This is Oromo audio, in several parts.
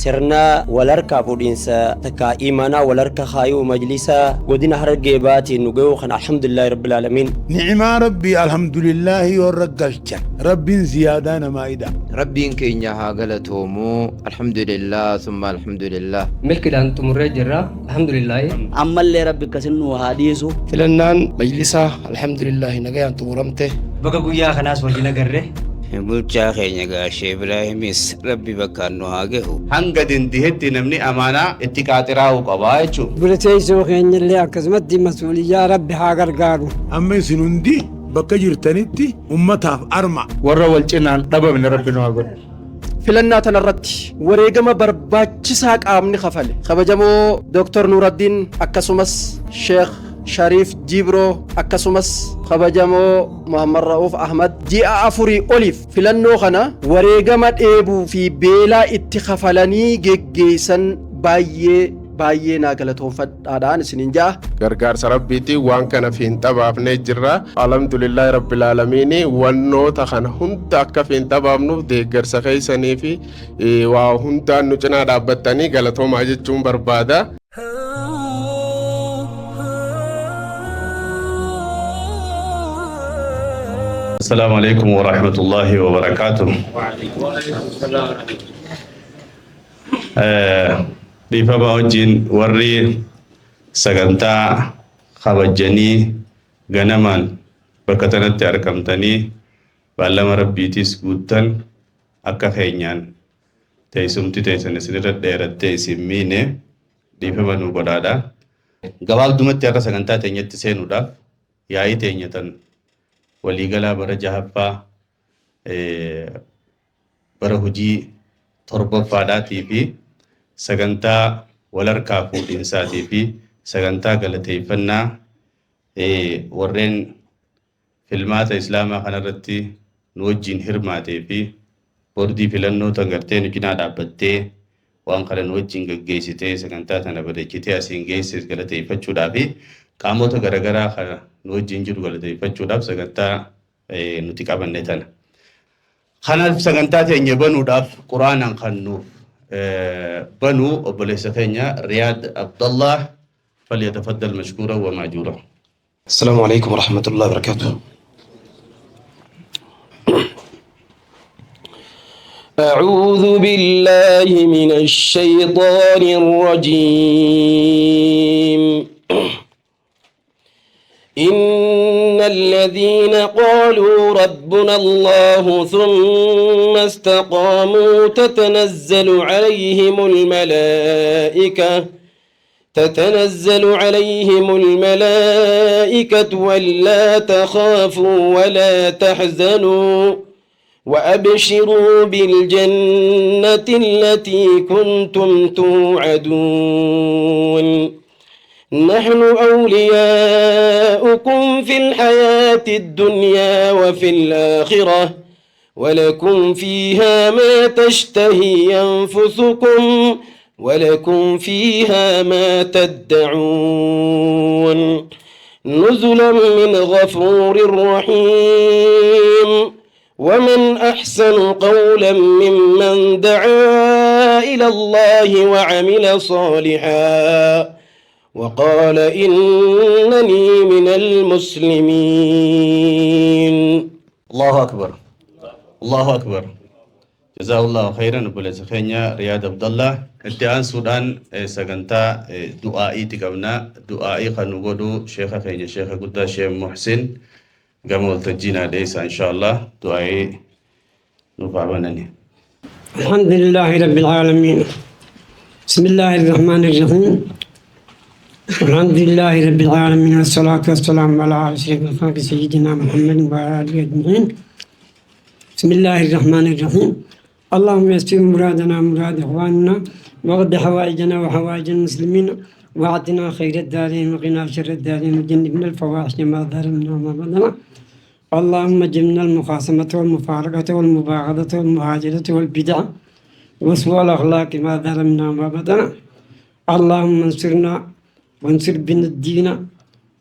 سرنا ولركا بودينسا تكا إيمانا ولركا خايو مجلسا ودينا هرقيباتي نقو خنا الحمد لله رب العالمين. نعم ربي الحمد لله ورقلتن ربي زيادة مائدة ربي كينيا هاغلتومو الحمد لله ثم الحمد لله ملك أنتم الرجرة الحمد لله أما اللي ربي كسنو هاديسو فلنان مجلسة الحمد لله نجاي أنتم رمته بقى قويا خناس وجينا قرره bulchaa keenya gaashee Ibraahimis rabbi bakkaan nu haa gahu. Hanga dindihetti namni amaanaa itti qaxiraa'u qabaa jechuudha. Bulteessoo keenya illee akkasumatti masuuliyyaa rabbi haa gargaaru. أما سنندي بكجر تنتي أمتها أرمى warra wal cinaan dhabamne rabbi nu haa godhu. filannaa tanarratti wareegama barbaachisaa qaamni kafale kabajamoo Dr. Nuraddiin akkasumas Sheekh Shariif Jibroo akkasumas kabajamoo Muhammad Rauf Ahmad ji'a afurii oliif filannoo kana wareegama dheebuu fi beelaa itti kafalanii geggeessan baay'ee naa galatoonfadhaadhaan isiniin jaa. Gargaarsa rabbiitii waan kana fiin xabaafnee jirra. Alhamdulillahi rabbil aalamiin wannoota kana hunda akka fiin xabaafnuuf deeggarsa keessanii fi waa hundaan nu cinaa dhaabbattanii galatoomaa jechuun barbaada. السلام عليكم ورحمة الله وبركاته. dhiifama wajjin warri sagantaa kabajanii ganamaan bakka tanatti argamtanii baallama rabbiitiis guuttan akka keenyaan teessumti teessan isinirra dheerattee isin miine dhiifama nu godhaadha. Gabaabdumatti akka sagantaa teenyatti seenuudhaaf yaa'ii teenyatan waliigalaa bara jahaffaa bara hojii torbaffaadhaatii fi sagantaa walharkaa fuudhinsaatii fi sagantaa galateeffannaa warreen filmaata islaamaa kanarratti nu wajjin hirmaatee fi boordii filannoota gartee nu cinaa dhaabbattee waan kana nu wajjin gaggeessitee sagantaa tana bareechitee asiin geesses galateeffachuudhaa fi qaamota garaagaraa kana nu wajjin jiru galateeffachuudhaaf sagantaa nuti qabanne tana. Kanaaf sagantaa teenya banuudhaaf quraanaan kan nuuf بنو أبوليس كينيا رياض عبد الله فليتفضل مشكورا وماجورا. السلام عليكم ورحمة الله وبركاته. أعوذ بالله من الشيطان الرجيم. إن الذين قالوا ربنا الله ثم استقاموا تتنزل عليهم الملائكة ولا تخافوا ولا تحزنوا وأبشروا بالجنة التي كنتم توعدون نحن أولياؤكم في الحياة الدنيا وفي الآخرة ولكم فيها ما تشتهي أنفسكم ولكم فيها ما تدعون نزلا من غفور رحيم ومن أحسن قولا ممن دعا إلى الله وعمل صالحا وقال إنني من المسلمين. الله أكبر الله أكبر. جزاه الله خيرا أبوليس كينيا رياض عبد الله. التعان سودان سجنتا دعائي تكمنا دعائي خنوغدو شيخ كينيا شيخ قدا شيخ محسن قاموا تجينا ليس إن شاء الله دعائي نفعلني. الحمد لله رب العالمين. بسم الله الرحمن الرحيم. الحمد لله رب العالمين والصلاة والسلام على أشرف الخلق سيدنا محمد وعلى آله أجمعين. بسم الله الرحمن الرحيم. اللهم يسر مرادنا مراد إخواننا وقض حوائجنا وحوائج المسلمين وأعطنا خير الدارين وقنا شر الدارين وجنبنا الفواحش ما ظهر منها وما بطن. اللهم جنبنا المخاصمة والمفارقة والمباغضة والمهاجرة والبدع وسوء الأخلاق ما ظهر منها وما بطن. اللهم انصرنا وانصر بنا الدين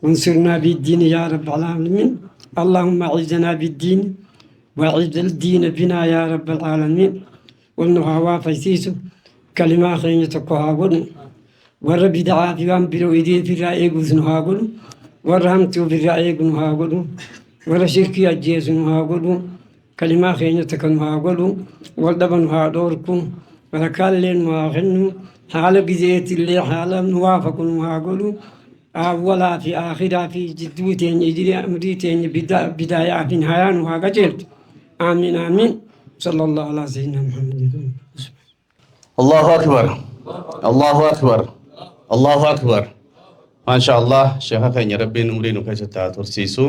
وانصرنا بالدين يا رب العالمين. اللهم أعزنا بالدين وأعز الدين بنا يا رب العالمين. والنهوى فيسيسو كلمة خيني تقوها قل ور بدعاء في وان بلو إيدي في رأي قزنها قل ور همتو في رأي قنها قل ور شركي أجيزنها قل كلمة خيني تكنها قل والدبنها دوركم ولكالين ما غنو حال بزيت اللي حال موافق ما قل أولا في آخرة في جدوتين إجري أمريتين بداية في نهاية وهاجلت آمين آمين صلى الله على سيدنا محمد. الله أكبر الله أكبر الله أكبر ما شاء الله شيخ خير ربي نمرين وكيسة ترسيسو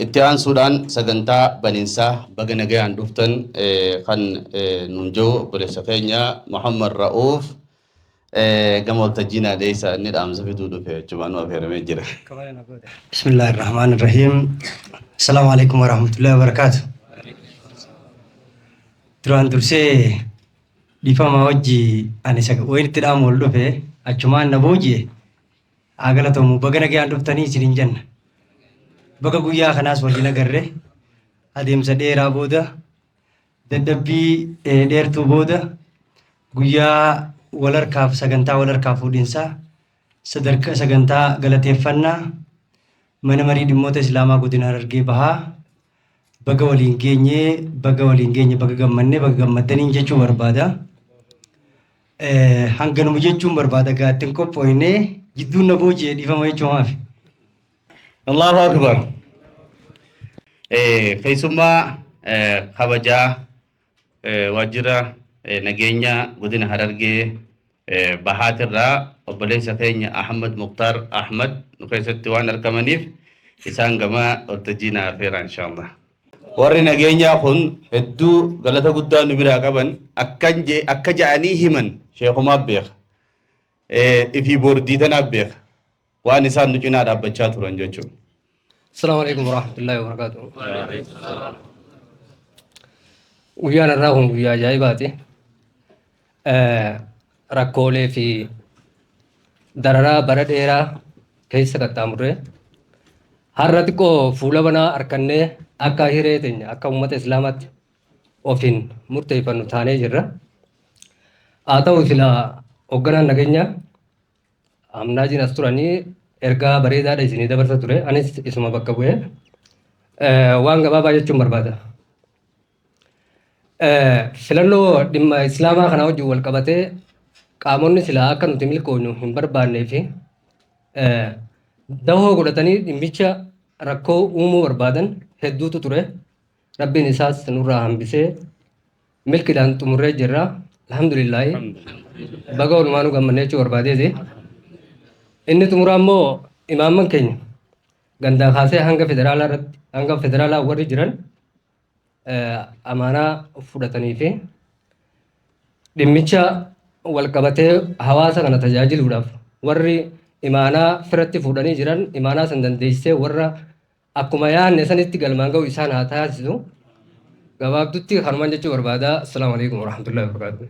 اتيان سودان سجنتا بننسا بغنغي عندفتن خان ننجو بلسفينيا محمد رؤوف قمول تجينا ليس ندعم زفدودو في جبانو في رميجرة. بسم الله الرحمن الرحيم. السلام عليكم ورحمة الله وبركاته. تران درسي دفاع وجي أنا سك وين تدعم ولدو في أجمعنا نبوجي أغلطهم بغنغي عندفتني سرنجن بقى قويا خناس وجينا قرره أديم سديرا بودا ددبي ديرتو بودا قويا ولركاف سجنتا ولركاف ودينسا صدرك سجنتا غلطي فنا من مريد موت إسلاما قدنا رجع بها بقى ولينجيني بقى جمّني بقى جمّتني جيشو بربادا هنگنو مجيشو بربادا كاتنكو بوينه جدّو نبوجي ديفا ما يجوا في. الله أكبر. كيسما خبجا وجرا نجينا ودين هررجي بحاترا وبليس كينيا أحمد مختار أحمد نكيست توان الكمانيف إسان جما أرتجينا فيرا إن شاء الله. وري نجينا خن هدو غلطة قدام نبرا كمان أكجاني همن شيخ ما بيخ إفي بوردي تنابيخ وأنا إنسان نجينا رابطة تورنجو. السلام عليكم ورحمة الله وبركاته. ويانا راهم ويا جايباتي ركولي في دررا برديرا كيس كتامره هرتكو فولا بنا أركنة أكا هيرتين أكا أمة إسلامات وفين مرتبطا نثاني جرا آتاو فيلا أوغنا نجينا أمنا جين أستراني erga bareda da isini dabarsa ture anis isuma bakka bu'e waan gabaabaa jechuun barbaada. Filannoo dhimma islaamaa kana wajjin wal qabatee qaamonni silaa akka nuti milkoonu hin barbaannee fi dahoo godhatanii dhimmicha rakkoo uumuu barbaadan hedduutu ture. Rabbiin isaas nurraa hambisee milkiidhaan xumurree jirra. Alhamdulillaahi baga walumaanuu gammannee jechuu barbaadeeti. Inni xumuraa immoo imaamman keenya gandaa kaasee hanga federaalaa warri jiran amaanaa fudhatanii fi dhimmicha wal qabatee hawaasa kana tajaajiluudhaaf warri imaanaa firatti fuudhanii jiran imaanaa san dandeessee warra akkuma yaadne sanitti galmaan ga'u isaan haa taasisu. Gabaabdutti hanuman jechuu barbaada. Assalaamu alaikum warahmatullahi wabarakatuh.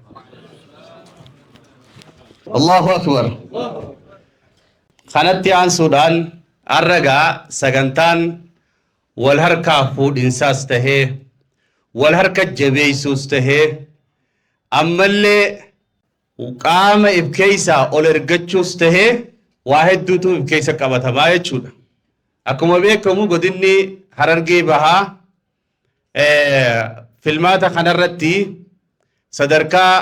Allahu akbar. Kanatti aansuudhaan arragaa sagantaan wal harkaa fuudhinsaas tahee wal harka jabeessuus tahee ammallee qaama ibkeessaa ol ergachuus tahee waa hedduutu ibkeessa qabatamaa jechuudha. Akkuma beekamu godinni Harargee Bahaa filmaata kanarratti sadarkaa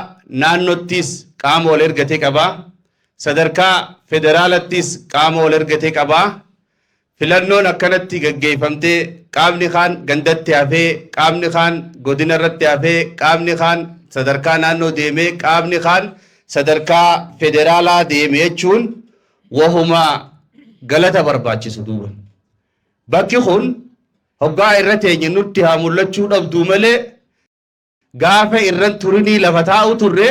naannottis qaama ol ergatee qabaa. Sadarkaa federaalattis qaama ol ergatee qabaa. Filannoon akkanatti gaggeeffamtee qaamni kaan gandatti hafee, qaamni kaan godina irratti hafee, qaamni kaan sadarkaa naannoo deemee, qaamni kaan sadarkaa federaalaa deeme jechuun wahuma galata barbaachisu duuba. Bakki kun hoggaa irra teenye nutti haa mul'achuu dhabduu malee gaafa irran turinii lafa taa'u turre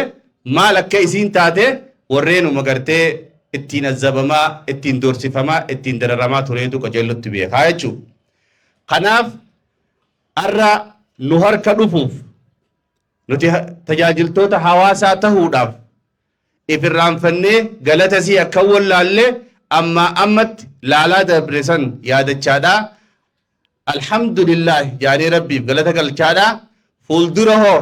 maal akka isiin taate warreenuma gartee ittiin azzabamaa, ittiin doorsifamaa, ittiin dararamaa tureetu qajeellotti beekaa jechuudha. Kanaaf har'a nu harka dhufuuf nuti tajaajiltoota hawaasaa tahuudhaaf ifirraanfannee galatasii akka wallaallee ammaa ammatti laalaa dabre san yaadachaadhaa. Alhamdulillah jaanii rabbiif galata galchaadhaa. Fuuldura hoo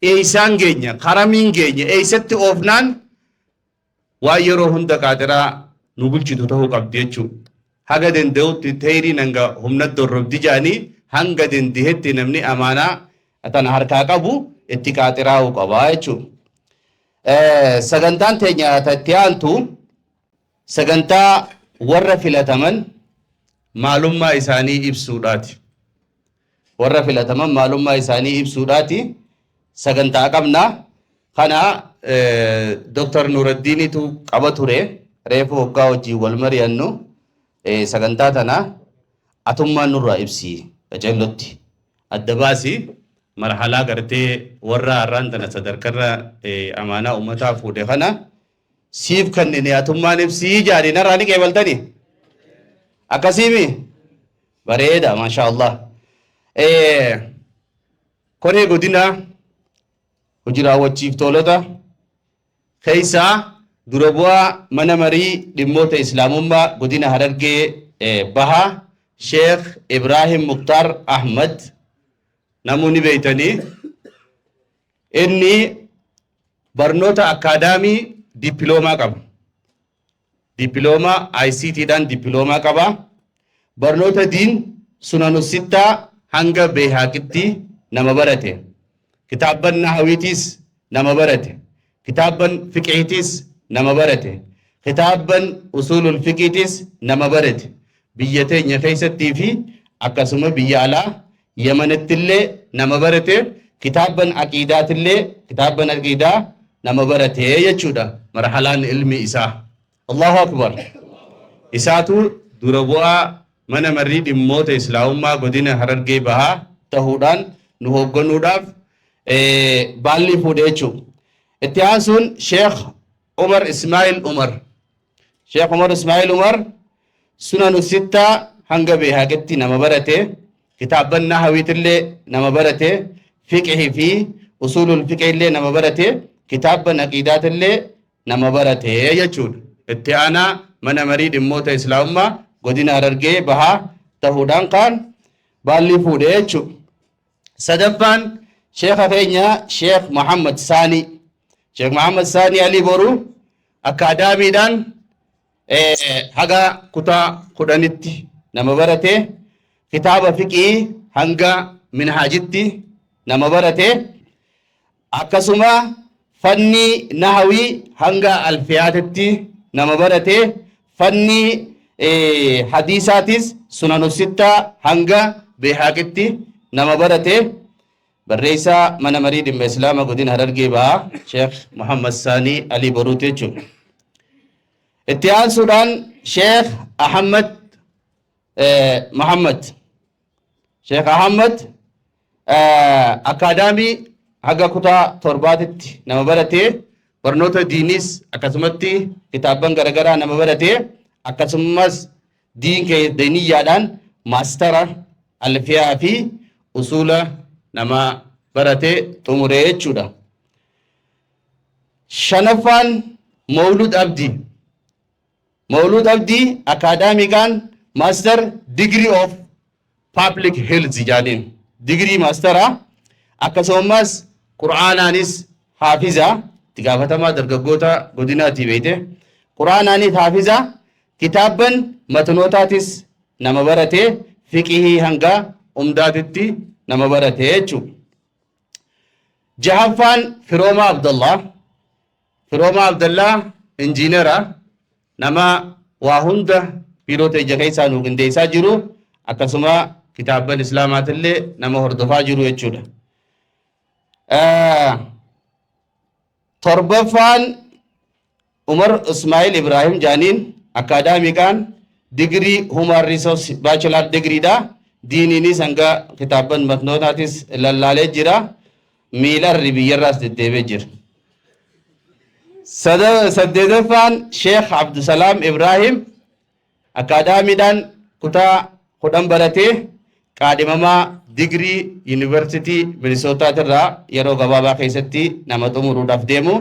eeysaan geenya karamiin geenya eeysatti oofnaan waan yeroo hunda qaadiraa nu bulchitu ta'uu qabdi jechuudha. Haga danda'utti tayriin hanga humna dorrobdi jaanii hanga dandeetti namni amaanaa tana harkaa qabu itti qaadiraa'uu qabaa jechuudha. Sagantaan teenya itti aantu sagantaa warra filataman maalummaa isaanii ibsuudhaati. Warra filataman maalummaa isaanii ibsuudhaati sagantaa qabna. Kana Dr. Nuraddiinitu qaba ture reefu hoggaa wajjin wal mari'annu sagantaa tana atummaan nurraa ibsi qacellotti adda baasi marhalaa gartee warra har'aan tana sadarkarra amaanaa ummataa fuudhe kana siif kannine atummaan ibsii jaadii narraa ni qeebaltani akkasiimi bareeda maasha Allah. Koree godina hojii raawwachiiftoolota keessaa dura bu'aa mana marii dhimmoota islaamummaa godina Harargee bahaa Sheekh Ibrahim Mukhtar Ahmad namoonni beeytanii inni barnoota akaadaamii dippiloomaa qaba. Dippiloomaa ICT dhaan dippiloomaa qaba. Barnoota diin sunanu sittaa hanga beehaaqitti nama barate. Kitaabban nahawiitis nama barate. Kitaabban fiqiitis nama barate. Kitaabban usulul fiqiitis nama barate. Biyya teenya keessattii fi akkasuma biyya alaa Yamanattillee nama barate. Kitaabban aqiidaa nama barate jechuudha. Marhalaan ilmi isaa. Allahu akbar. Isaatu dura bu'aa mana marii dhimmoota islaamummaa godina Harargee bahaa ta'uudhaan nu hoogganuudhaaf baalli fuudhe jechuudha. Itti aansuun Sheekh Umar Ismail Umar. Sheekh Umar Ismail Umar sunanu sittaa hanga beehaaqitti nama barate. Kitaabban nahawiitillee nama barate. Fiqhii fi usulul fiqhillee nama barate. Kitaabban aqiidaatillee nama barate jechuudha. Itti aanaa mana marii dhimmoota islaamummaa godina Harargee bahaa ta'uudhaan kan baalli fuudhe jechuudha. Sadaffaan Sheekha keenya Sheekh Muhammad Saani. Sheekh Muhammad Saani Ali Boru akaadaamiidhaan haga kutaa 10tti nama barate. Kitaaba fiqii hanga minhaajitti nama barate. Akkasuma fanni nahawii hanga alfiyaatitti nama barate. Fanni hadiisaatis sunanu sittaa hanga beehaaqitti nama barate. Barreessaa mana marii dhimma islaama godina Harargee bahaa Sheekh Muhammad Saani Ali Boruuti jechuudha. Itti aansuudhaan Sheekh Ahmad Muhammad. Sheekh Ahmad akaadaamii haga kutaa 7tti nama barate. Barnoota diinis akkasumatti kitaabban garaagaraa nama barate. Akkasumas diiniyyaadhaan maastara alfiyaa fi usula nama barate xumuree jechuudha. Shanaffaan Mawlud Abdi. Mawlud Abdi akaadaamiidhaan master degree of public health jaaniin degree mastera akkasumas qur'aanaanis haafiza itti gaafatamaa dargaggoota godinaati beeyte qur'aanaanis haafiza kitaabban matnootaatis nama barate fiqihii hanga umdaatitti nama barate jechuudha. Jahaffaan Firoomaa Abdallah. Firoomaa Abdallah injiinera nama waa hunda biirota ija keessaa nu qindeessaa jiru akkasuma kitaabban islaamaatillee nama hordofaa jiru jechuudha. Torbaffaan Umar Ismail Ibrahim jaaniin akaadaamiidhaan digirii human resource bachelor degreedha. Diiniinis hanga kitaabban matnootaatis lallaalee jira. Miilarri biyyarraas deddeebee jira. Saddeetaffaan Sheekh Abdusalaam Ibrahim akaadaamiidhaan kutaa 10 baratee qaadhimamaa digirii yuunivarsiitii Minisootaarraa yeroo gabaabaa keessatti nama xumuruudhaaf deemu.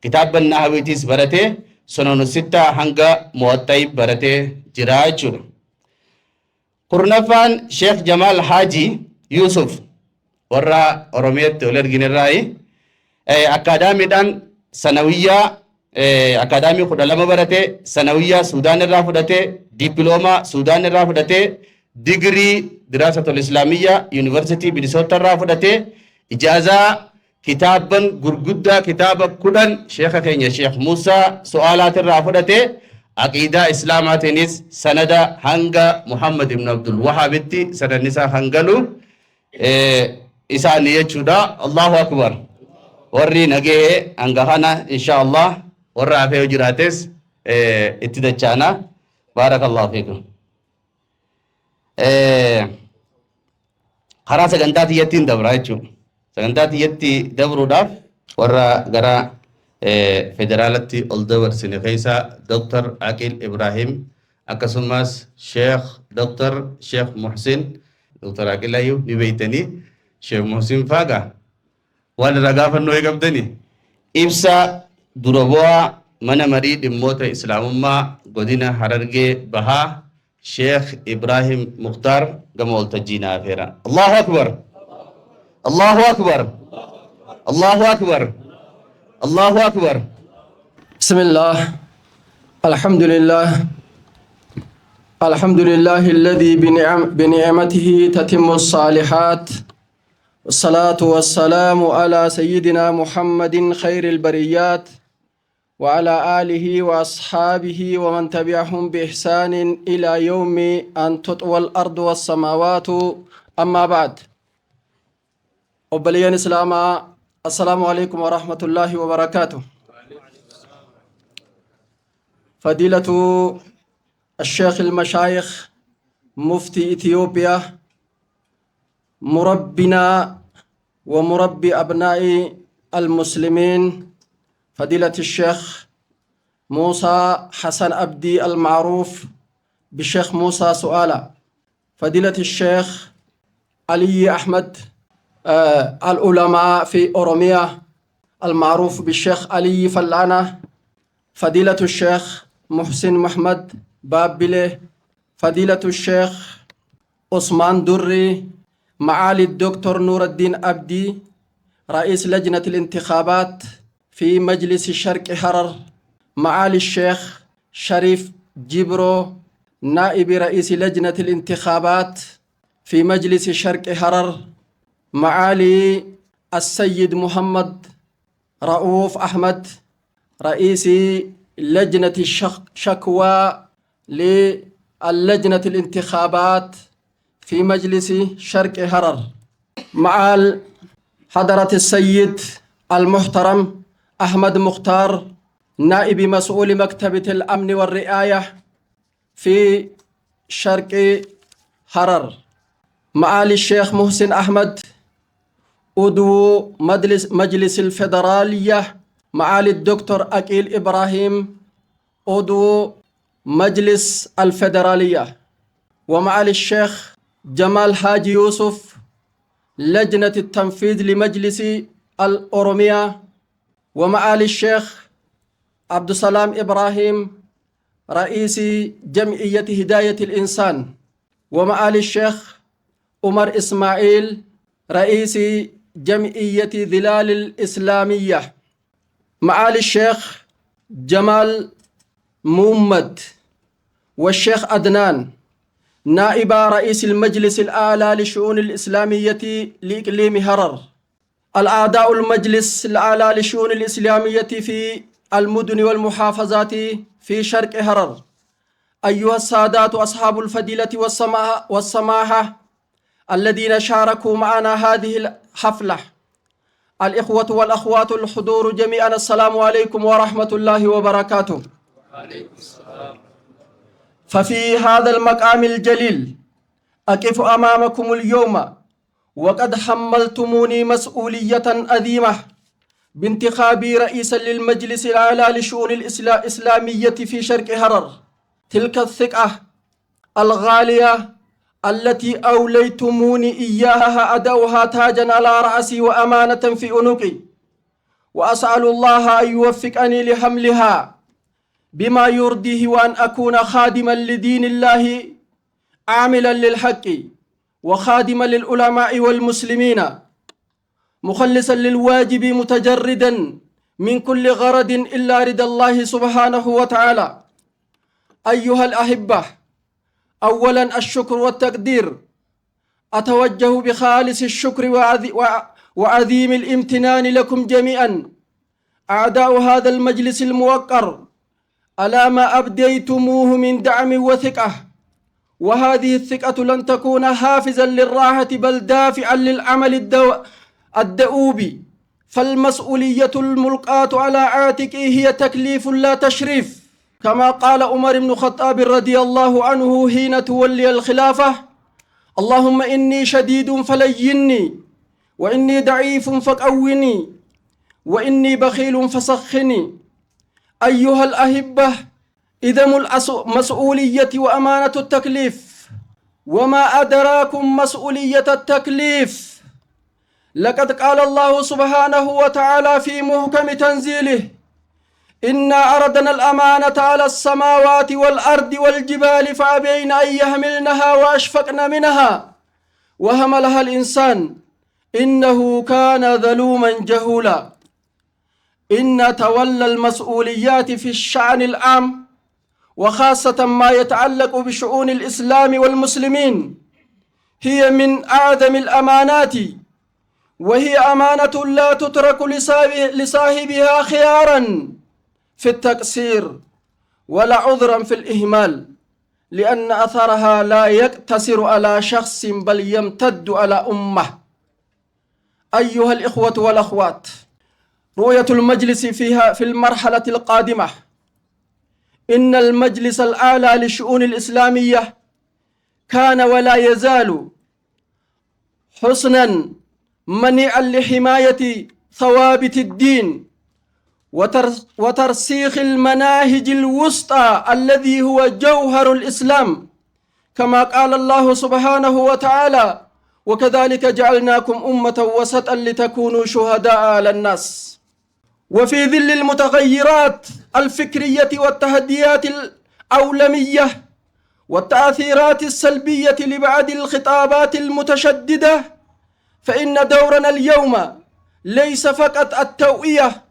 Kitaabban nahawiitis baratee sunanu sittaa hanga muwaxxii baratee jira jechuudha. Kurnaffaan Sheekh Jamaal Haaji Yusuf warra Oromiyaatti ol erginirraayi أكاديمي دان سنوية أكاديمي خد لما برته سنوية سودان الرافدته دبلومة سودان الرافدته ديجري دراسة الإسلامية يونيفرسيتي بنسوتا الرافدته إجازة كتابا غرغدا كتابا كدن شيخ كينيا شيخ موسى سؤالات الرافدته عقيدة إسلاماتينيس سندا هنگا محمد بن عبد الوهابتي سندا نساء هنگلو إسانية چودا الله أكبر ورّي نجيه هنگهانا إن شاء الله ورّا في وجراتس اتدچانا بارك الله فيكم خلاص سجنتات يتين دبرايچو سجنتات يتي دبرو داف ورّا غرا فدرالتي الدور سنغيسا دكتور عقيل إبراهيم أكسماس شيخ دكتور شيخ محسن دكتور عقيل أيو نبيتني شيخ محسن فاقا وانا رقافة نوي قبدني إبسا دربوا من مريد موت إسلام ما قدنا حررقي بها شيخ إبراهيم مختار قمول تجينا فيرا الله أكبر الله أكبر الله أكبر الله أكبر بسم الله الحمد لله الحمد لله الذي بنعمته تتم الصالحات والصلاة والسلام على سيدنا محمد خير البريات وعلى آله وأصحابه ومن تبعهم بإحسان إلى يوم أن تطوى الأرض والسماوات أما بعد أبليان إسلام السلام عليكم ورحمة الله وبركاته فضيلة الشيخ المشايخ مفتي إثيوبيا مربنا ومربي أبناء المسلمين فضيلة الشيخ موسى حسن أبدي المعروف بالشيخ موسى سؤالة فضيلة الشيخ علي أحمد العلماء في أوروميا المعروف بالشيخ علي فلانة فضيلة الشيخ محسن محمد بابله فضيلة الشيخ عثمان دري معالي الدكتور نور الدين أبدي رئيس لجنة الانتخابات في مجلس الشرق حرر معالي الشيخ شريف جبرو نائب رئيس لجنة الانتخابات في مجلس الشرق حرر معالي السيد محمد رؤوف أحمد رئيس لجنة الشكوى للجنة الانتخابات في مجلس شرق حرر مع حضرة السيد المحترم أحمد مختار نائب مسؤول مكتبة الأمن والرعاية في شرق حرر معالي الشيخ محسن أحمد عضو مجلس الفيدرالية معالي الدكتور عقيل إبراهيم عضو مجلس الفيدرالية ومعالي الشيخ جمال حاجي يوسف لجنة التنفيذ لمجلس الأورومية ومعالي الشيخ عبد السلام إبراهيم رئيس جمعية هداية الإنسان ومعالي الشيخ عمر إسماعيل رئيس جمعية ظلال الإسلامية معالي الشيخ جمال محمد والشيخ أدنان نائب رئيس المجلس الأعلى للشؤون الإسلامية لإقليم حرر الأعضاء المجلس الأعلى للشؤون الإسلامية في المدن والمحافظات في شرق حرر أيها السادات أصحاب الفضيلة والسماحة الذين شاركوا معنا هذه الحفلة الإخوة والأخوات الحضور جميعا السلام عليكم ورحمة الله وبركاته ففي هذا المقام الجليل أقف أمامكم اليوم وقد حملتموني مسؤولية عظيمة بانتخابي رئيسا للمجلس الأعلى للشؤون الإسلامية في شرق حرر تلك الثقة الغالية التي أوليتموني إياها أدوها تاجا على رأسي وأمانة في عنقي وأسأل الله أن يوفقني لحملها بما يرضيه وأن أكون خادما لدين الله عاملا للحق وخادما للعلماء والمسلمين مخلصا للواجب متجردا من كل غرض إلا رضا الله سبحانه وتعالى. أيها الأحبة، أولا الشكر والتقدير. أتوجه بخالص الشكر وعظيم الامتنان لكم جميعا أعداء هذا المجلس الموقر على ما أبديتموه من دعم وثقة، وهذه الثقة لن تكون حافزا للراحة بل دافعا للعمل الدؤوب، فالمسؤولية الملقاة على عاتقه هي تكليف لا تشريف، كما قال عمر بن الخطاب رضي الله عنه حين تولي الخلافة: اللهم إني شديد فليني، وإني ضعيف فقوني، وإني بخيل فسخني. أيها الأحبة، إذم المسؤولية وأمانة التكليف. وما أدراكم مسؤولية التكليف؟ لقد قال الله سبحانه وتعالى في محكم تنزيله: إنا أردنا الأمانة على السماوات والأرض والجبال فأبين أن يحملنها وأشفقن منها وحملها الإنسان إنه كان ظلوما جهولا. إن تولى المسؤوليات في الشأن العام، وخاصة ما يتعلق بشؤون الإسلام والمسلمين، هي من أعظم الأمانات، وهي أمانة لا تترك لصاحبها خيارا في التقصير ولا عذرا في الإهمال، لأن أثرها لا يقتصر على شخص بل يمتد على أمة. أيها الإخوة والأخوات، رؤية المجلس في المرحلة القادمة، إن المجلس الأعلى للشؤون الإسلامية كان ولا يزال حصنا منيعا لحماية ثوابت الدين وترسيخ المناهج الوسطى الذي هو جوهر الإسلام، كما قال الله سبحانه وتعالى: وكذلك جعلناكم أمة وسطا لتكونوا شهداء على الناس. وفي ظل المتغيرات الفكرية والتحديات العولمية والتأثيرات السلبية لبعض الخطابات المتشددة، فإن دورنا اليوم ليس فقط التوعية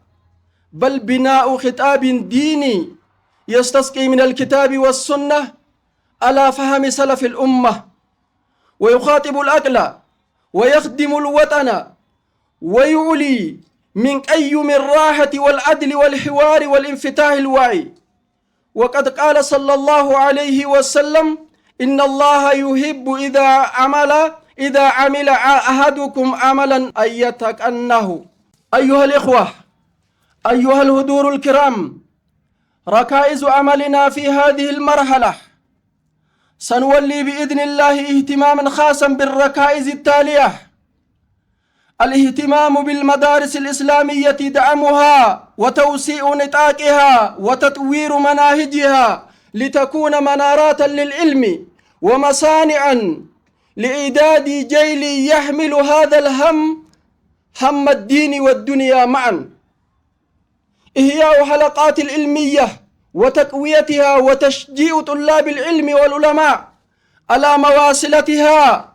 بل بناء خطاب ديني يستسقي من الكتاب والسنة على فهم سلف الأمة، ويخاطب العقل ويخدم الوطن ويعلي من قيم الراحة والعدل والحوار والانفتاح الوعي. وقد قال صلى الله عليه وسلم: إن الله يحب إذا عمل أحدكم عملا أن يتقنه. أيها الإخوة، أيها الحضور الكرام، ركائز عملنا في هذه المرحلة سنولي بإذن الله اهتماما خاصا بالركائز التالية: الاهتمام بالمدارس الإسلامية، دعمها وتوسيع نطاقها وتطوير مناهجها لتكون منارات للعلم ومصانعا لإعداد جيل يحمل هذا هم الدين والدنيا معا. إحياء حلقات العلمية وتقويتها وتشجيع طلاب العلم والعلماء على مواصلتها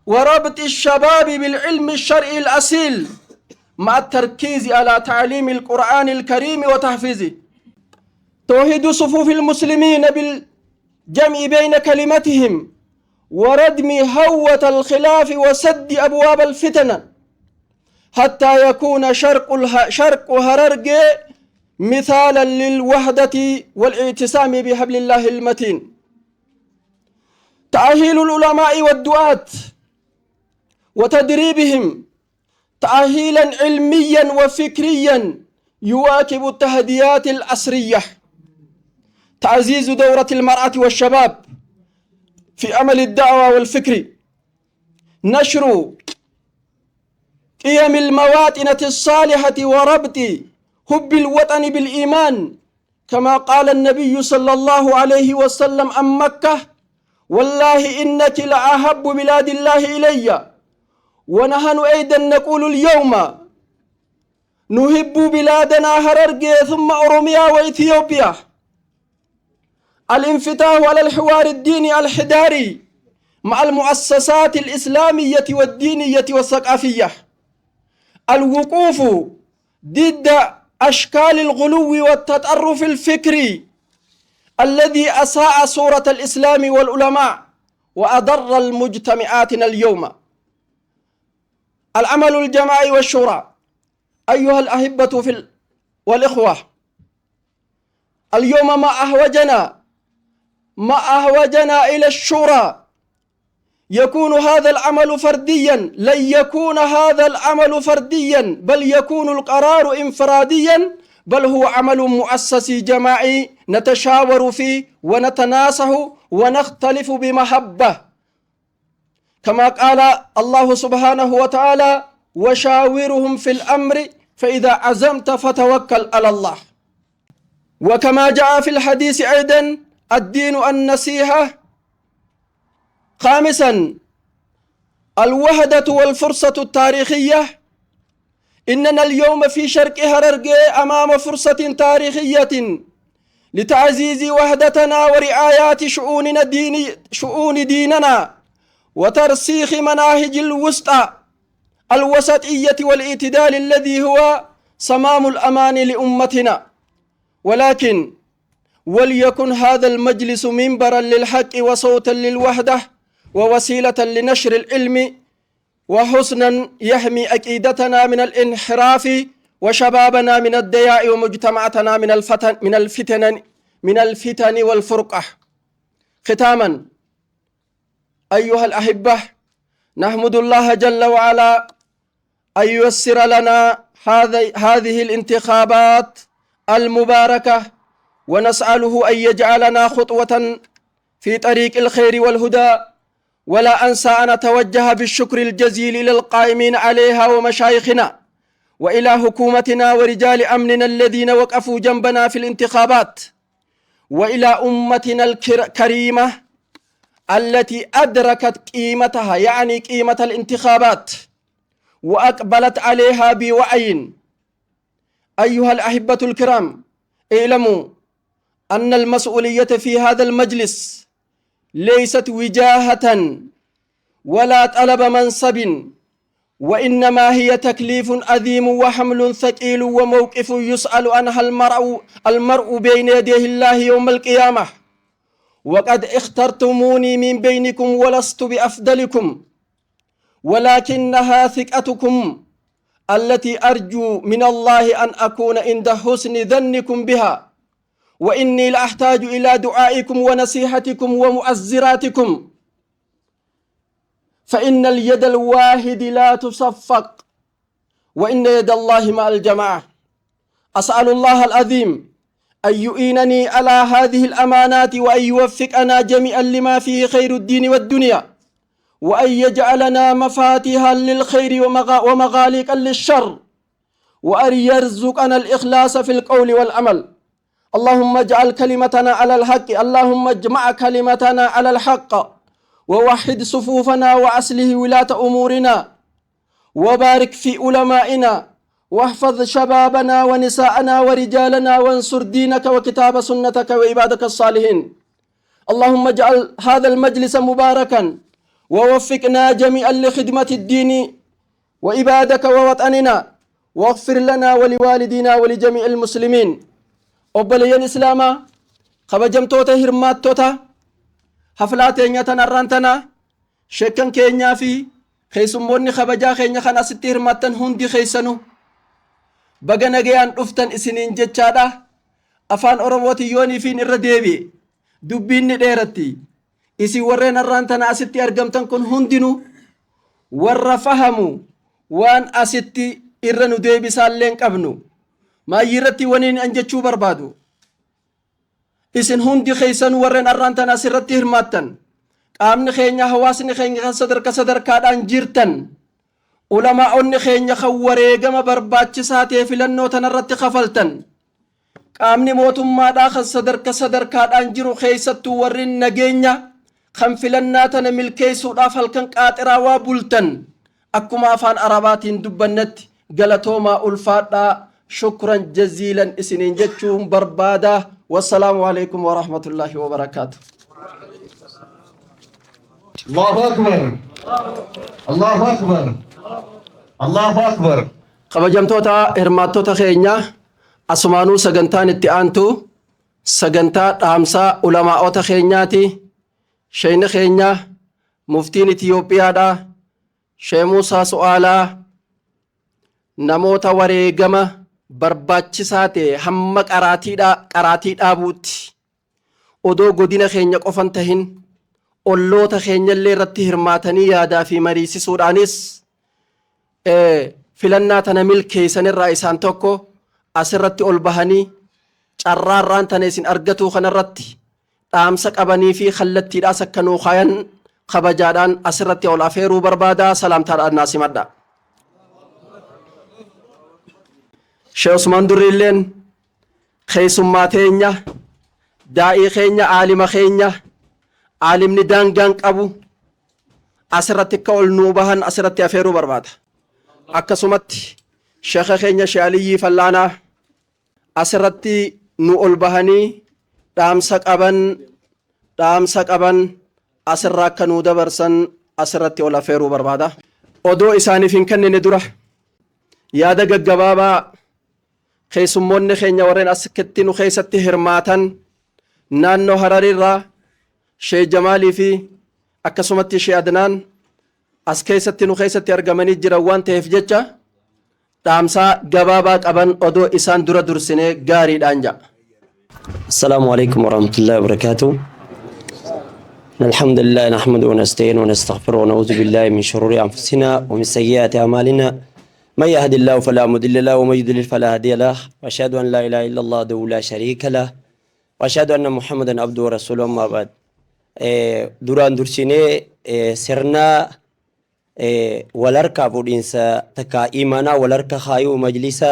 وربط الشباب بالعلم الشرعي الأصيل مع التركيز على تعليم القرآن الكريم وتحفيظه. توحيد صفوف المسلمين بالجمع بين كلمتهم وردم هوة الخلاف وسد أبواب الفتن، حتى يكون شرق هررجي مثالا للوحدة والاعتصام بحبل الله المتين. تأهيل العلماء والدعاة وتدريبهم تأهيلا علميا وفكريا يواكب التحديات العصرية. تعزيز دورة المرأة والشباب في عمل الدعوة والفكر. نشر قيم المواطنة الصالحة وربط حب الوطن بالإيمان، كما قال النبي صلى الله عليه وسلم عن مكة: والله إنك لأحب بلاد الله إلي، ونحن أيضا نقول اليوم نحب بلادنا هررجي ثم أوروميا وإثيوبيا. الانفتاح على الحوار الديني الحداري مع المؤسسات الإسلامية والدينية والثقافية، الوقوف ضد أشكال الغلو والتطرف الفكري الذي أساء صورة الإسلام والعلماء وأضر المجتمعاتنا اليوم. العمل الجماعي والشورى. أيها الأحبة والإخوة، اليوم ما أهوجنا إلى الشورى يكون هذا العمل فرديا، لن يكون هذا العمل فرديا بل يكون القرار انفراديا، بل هو عمل مؤسسي جماعي نتشاور فيه ونتناصح ونختلف بمحبة، كما قال الله سبحانه وتعالى: وشاورهم في الأمر فإذا عزمت فتوكل على الله. وكما جاء في الحديث أيضا: الدين النصيحة. خامسا، الوحدة والفرصة التاريخية. إننا اليوم في شرق هررجة أمام فرصة تاريخية لتعزيز وحدتنا ورعاية شؤون ديننا وترسيخ مناهج الوسطية والاعتدال الذي هو صمام الأمان لأمتنا. ولكن وليكن هذا المجلس منبرا للحق وصوتا للوحدة ووسيلة لنشر العلم وحسنا يحمي عقيدتنا من الانحراف وشبابنا من الضياع ومجتمعاتنا من الفتن والفرقة. ختاما، أيها الأحبة، نحمد الله جل وعلا أن ييسر لنا هذه الانتخابات المباركة، ونسأله أن يجعلنا خطوة في طريق الخير والهدى. ولا أنسى أن أتوجه بالشكر الجزيل إلى القائمين عليها ومشايخنا وإلى حكومتنا ورجال أمننا الذين وقفوا جنبنا في الانتخابات، وإلى أمتنا الكريمة التي أدركت قيمتها، يعني قيمة الانتخابات، وأقبلت عليها بوعي. أيها الأحبة الكرام، اعلموا أن المسؤولية في هذا المجلس ليست وجاهة ولا طلب منصب، وإنما هي تكليف عظيم وحمل ثقيل وموقف يسأل عنها المرء بين يديه الله يوم القيامة. وقد اخترتموني من بينكم ولست بأفضلكم، ولكنها ثقتكم التي أرجو من الله أن أكون عند حسن ظنكم بها، وإني لأحتاج إلى دعائكم ونصيحتكم ومؤزراتكم، فإن اليد الواحد لا تصفق، وإن يد الله مع الجماعة. أسأل الله العظيم أن يعينني على هذه الأمانات، وأن يوفقنا جميعا لما فيه خير الدين والدنيا، وأن يجعلنا مفاتيحا للخير ومغاليقا للشر، وأن يرزقنا الإخلاص في القول والعمل. اللهم اجعل كلمتنا على الحق، اللهم اجمع كلمتنا على الحق، ووحد صفوفنا وأصلح ولاة أمورنا، وبارك في علمائنا، واحفظ شبابنا ونساءنا ورجالنا، وانصر دينك وكتاب سنتك وعبادك الصالحين. اللهم اجعل هذا المجلس مباركا، ووفقنا جميعا لخدمة الدين وعبادك ووطننا، واغفر لنا ولوالدينا ولجميع المسلمين. obboleeyyan islaamaa kabajamtoota hirmaattoota haflaa teenya tanarraan tana sheekkan keenyaa fi keessummoonni kabajaa keenya kan asitti hirmaattan hundi keessanu baga nagayaan dhuftan isiniin jechaadha. Afaan Oromootiin yooniifiin irra deebi'e dubbiinni dheeratti. Isin warreen har'aan tana asitti argamtan kun hundinuu warra fahamu waan asitti irra nu deebisaallee hin qabnu. maayyirratti waniin an jechuu barbaadu, isin hundi keessan warreen har'aan tana asirratti hirmaattan, qaamni keenya, hawaasni keenya kan sadarkaadhaan jirtan, ulamaa'onni keenya kan wareegama barbaachisaa ta'e filannoo tanarratti kafaltan, qaamni mootummaadhaa kan sadarkaadhaan jiru keessattuu warri nageenya kan filannaa tana milkeessuudhaaf halkan qaaxiraa waa bultan, akkuma afaan arabaatiin dubbannatti galatoomaa ulfaadhaa. شكرا جزيلا إسنين جتشون بربادة، والسلام عليكم ورحمة الله وبركاته. الله أكبر الله أكبر الله أكبر. kabajamtoota hirmaattota keenya asumaanuu sagantaan itti aantu sagantaa dhaamsaa ulamaa'ota keenyaati. Sheeyni keenya muftiin Itiyoophiyaadha. Shee Muusaa Su'aalaa namoota wareegama barbaachisaa ta'e hamma qaraatii dhaabuutti odoo godina keenya qofan tahin olloota keenyallee irratti hirmaatanii yaadaa fi mariisisuudhaanis filannaa tana milkeessanirraa isaan tokko asirratti ol bahanii carraarraan tana isin argatu kanarratti dhaamsa qabanii fi kallattiidhaas akka nuu kaayan kabajaadhaan asirratti ol afeeruu barbaada. Salaamtaadhaan naa simadha. Shee Usmaan Durriilleen keessummaa teenya daa'ii keenya aalima keenya aalimni daangaan qabu asirratti akka ol nuu bahan asirratti afeeruu barbaada. Akkasumatti sheekha keenya Shee Aliyyii Fallaanaa asirratti nu ol bahanii dhaamsa qaban asirraa akka nuu dabarsan asirratti ol afeeruu barbaada. Odoo isaaniif hin kennine dura yaada gaggabaabaa keessummoonni keenya warreen asitti nu keessatti hirmaatan naannoo Hararirraa Shee Jamaalii fi akkasumatti Shee Adnaan as keessatti nu keessatti argamanii jiran waan ta'eef jecha dhaamsaa gabaabaa qaban odoo isaan dura dursinee gaariidhaan ja'a. السلام عليكم ورحمة الله وبركاته. الحمد لله نحمده ونستعينه ونستغفره ونعوذ بالله من شرور أنفسنا ومن سيئات أعمالنا. من يهد الله فلا مضل له ومن يضلل فلا هادي له، وأشهد أن لا إله إلا الله وحده لا شريك له، وأشهد أن محمدا عبده ورسوله. أما بعد duraan dursinee sirna walarkaa fuudhinsa takka imaanaa walarka kaayuu majlisa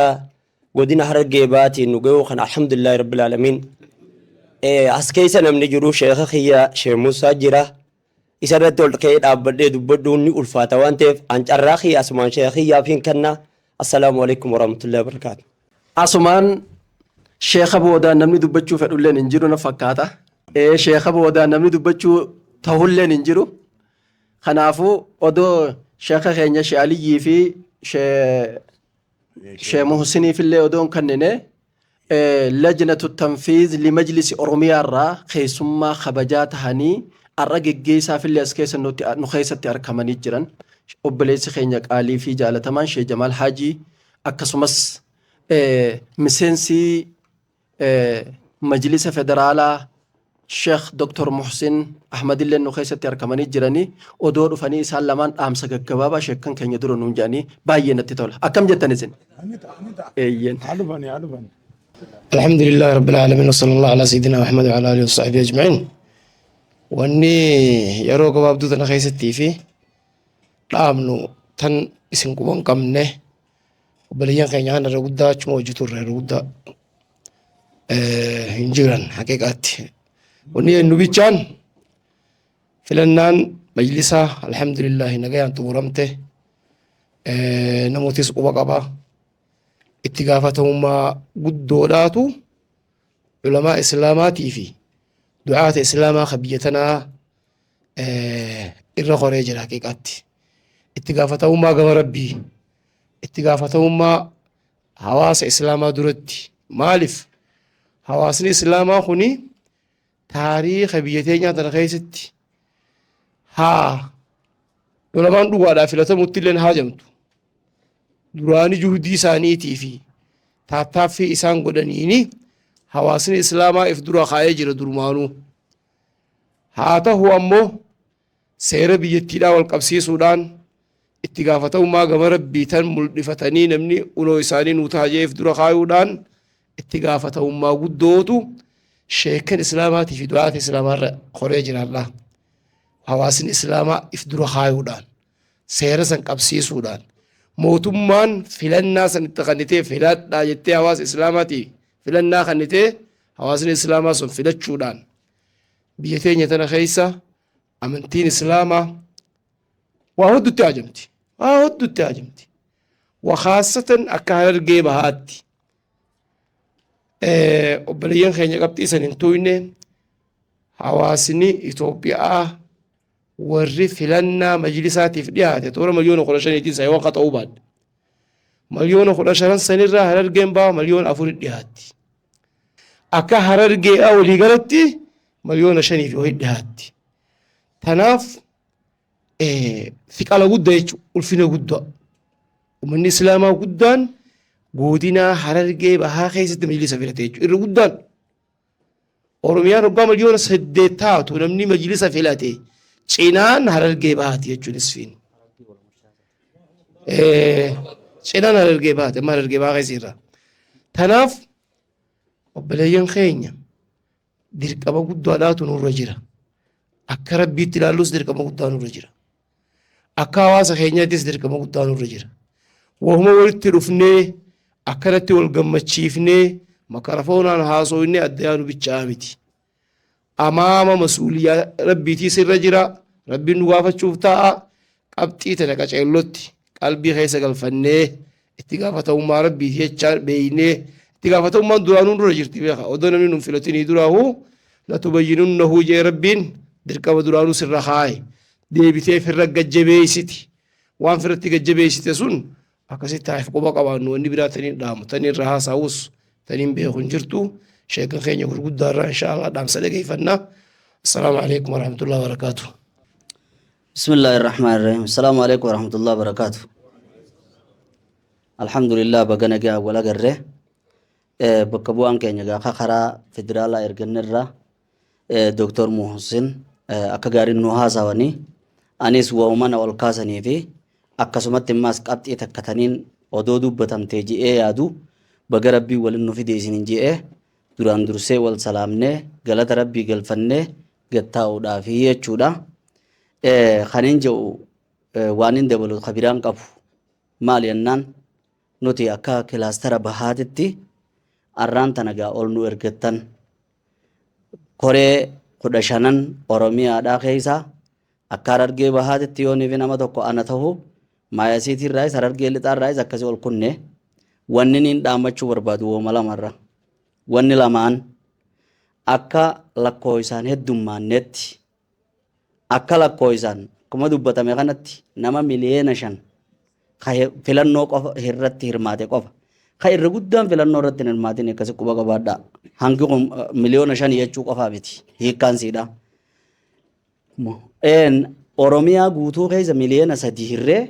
godina Harargee baatiin nu gahuu kan alhamdulillahi rabbil aalamiin. As keessa namni jiru sheekha kiyya Shee Muusaa jira. Isarratti ol ka'ee dhaabbadhee dubbadhuun ni ulfaata waan ta'eef an carraa kiyya asumaan sheekha kiyyaaf hin kenna. Assalaamu alaikum warahmatullahi wabarakaatu. Asumaan sheekha boodaan namni dubbachuu fedhulleen hin jiru na fakkaata. Sheekha boodaan namni dubbachuu ta'ulleen hin jiru. Kanaafuu odoo sheekha keenya Shee Aliyyii fi Shee Muhsiniif illee odoon kennine lajnatu tanfiiz limajlisi Oromiyaa irraa keessummaa kabajaa tahanii har'a geggeessaaf illee as keessa nu keessatti argamanii jiran obboleessi keenya qaalii fi jaalatamaan Shee Jamaal Haajii akkasumas miseensi majlisa federaalaa Sheekh Dr. Muhsin Ahmad illee nu keessatti argamanii jiranii odoo dhufanii isaan lamaan dhaamsa gaggabaabaa sheekkan keenya dura nuun jedhanii baay'ee natti tola. Akkam jettan isin? الحمد لله رب العالمين وصلى الله على سيدنا محمد وعلى آله وصحبه أجمعين. واني يروق بابدو تنا خيستي في رامنو تن اسم كوان كمنه وبليان كان يانا رغدا چمو جتور رغدا هنجران حقيقات. وني نوبيچان فلنان مجلسا الحمد لله نغيان تورمته نموتيس قبا اتقافتهما قدوداتو علماء إسلاماتي في دعاة إسلاما خبيتنا إرى خريج الحقيقات اتقافتهما قم ربي اتقافتهما حواس إسلاما درتي مالف حواس إسلاما خني تاريخ بيتين تنخيستي ها علماء دعاة فلتا متلين هاجمتو duraani juhudii isaaniitii fi taattaaffii isaan godhaniini hawaasni islaamaa if dura kaa'ee jira durmaanuu. Haa ta'u ammoo seera biyyattiidhaa wal qabsiisuudhaan itti gaafatamummaa gama rabbii tan mul'ifatanii namni uloo isaanii nuu taajee if dura kaayuudhaan itti gaafatamummaa guddootu sheekan islaamaatii fi du'aata islaamaarra qoree jiraadha. Hawaasni islaamaa if dura kaayuudhaan seera san qabsiisuudhaan mootummaan filannaa san itti kannitee filadhaa jettee hawaasa islaamaati filannaa kannitee hawaasni islaamaa sun filachuudhaan biyya teenya tana keessa amantiin islaamaa waa hoddutti ajamti waa khaasatan akka Harargee bahaatti obboleeyyan keenya qabxii san hin tuyne hawaasni Itoophiyaa warri filannaa majlisaatiif dhiyaate toora miliyoona 15 saayawwan qata'uu baadde miliyoona 15 sanirraa Harargeen ba'a miliyoona 4 dhiyaatti akka Harargeedhaa walii galatti miliyoona 5 fi wayii dhiyaatti tanaaf fiqala guddaa jechuudha ulfina guddaa ummanni islaamaa guddaan godina Harargee bahaa keessatti majlisa filate jechuudha irra guddaan Oromiyaan waggaa miliyoona 8 taatu namni majlisa filate cinaan Harargee bahaati jechuun isfiin cinaan Harargee bahaati amma Harargee bahaa keessirra tanaaf obboleeyyan keenya dirqama guddaadhaatu nurra jira akka rabbiitti ilaallus dirqama guddaa nurra jira akka hawaasa keenyaattis dirqama guddaa nurra jira wahuma walitti dhufnee akkanatti wal gammachiifnee makarafoonaan haasoofnee adda yaanu bichaa miti amaama masuuliyaa rabbiitii sirra jira rabbiin nu gaafachuuf ta'a qabxii tana qaceellotti qalbii keessa galfannee itti gaafatamummaa rabbiitii jechaa beeynee itti gaafatamummaan duraanuu dura jirti beeka odoo namni nun filatinii duraahu latubayyinunnahu jee rabbiin dirqama duraanuu sirra kaaye deebitee firra gajjabeeysiti waan firratti gajjabeeysite sun akkasitti taa'eef quba qabaannu wanni biraa taniin dhaamu taniin irra haasa'uus taniin beeku hin jirtu sheekan keenya gurguddaa irraa inshaallah dhaamsa dhageeffannaa assalaamu alaikum warahmatullahi wabarakaatuh بسم الله الرحمن الرحيم السلام عليكم ورحمة الله وبركاته الحمد لله بقنا جا ولا جرة بكبوان كأني جا خرا فدرالا إرجنرا دكتور محسن أكجار النهاز واني أنيس وأمان والكازني في أكسمت الناس قط يتكتنين ودودو بتم تيجي يادو بقربي ولنو في ديزين جي duraan dursee wal salaamnee galata rabbii galfannee gattaa'uudhaa fi jechuudha. Kaniin jedhu waan hin dabalu kabiraan qabu maal jennaan nuti akka kilaastara bahaatitti arraan tanagaa ol nu ergattan koree 15 Oromiyaadhaa keessa akka Harargee bahaatitti yoo nifi nama tokko ana ta'u maayasiitiirraayis Harargee lixaarraayis akkasii ol kunne wanni niin dhaamachuu barbaadu wooma lamarra. Wanni lamaan akka lakkoofsaan heddummaannetti akka lakkoofsaan akkuma dubbatame kanatti nama miliyoona 5 filannoo qofa irratti hirmaate qofa ka irra guddaan filannoo irratti hin hirmaatin akkasi quba qabaadha hangi miliyoona 5 jechuu qofaa miti hiikkaansiidha. Oromiyaa guutuu keessa miliyoona 3 hirree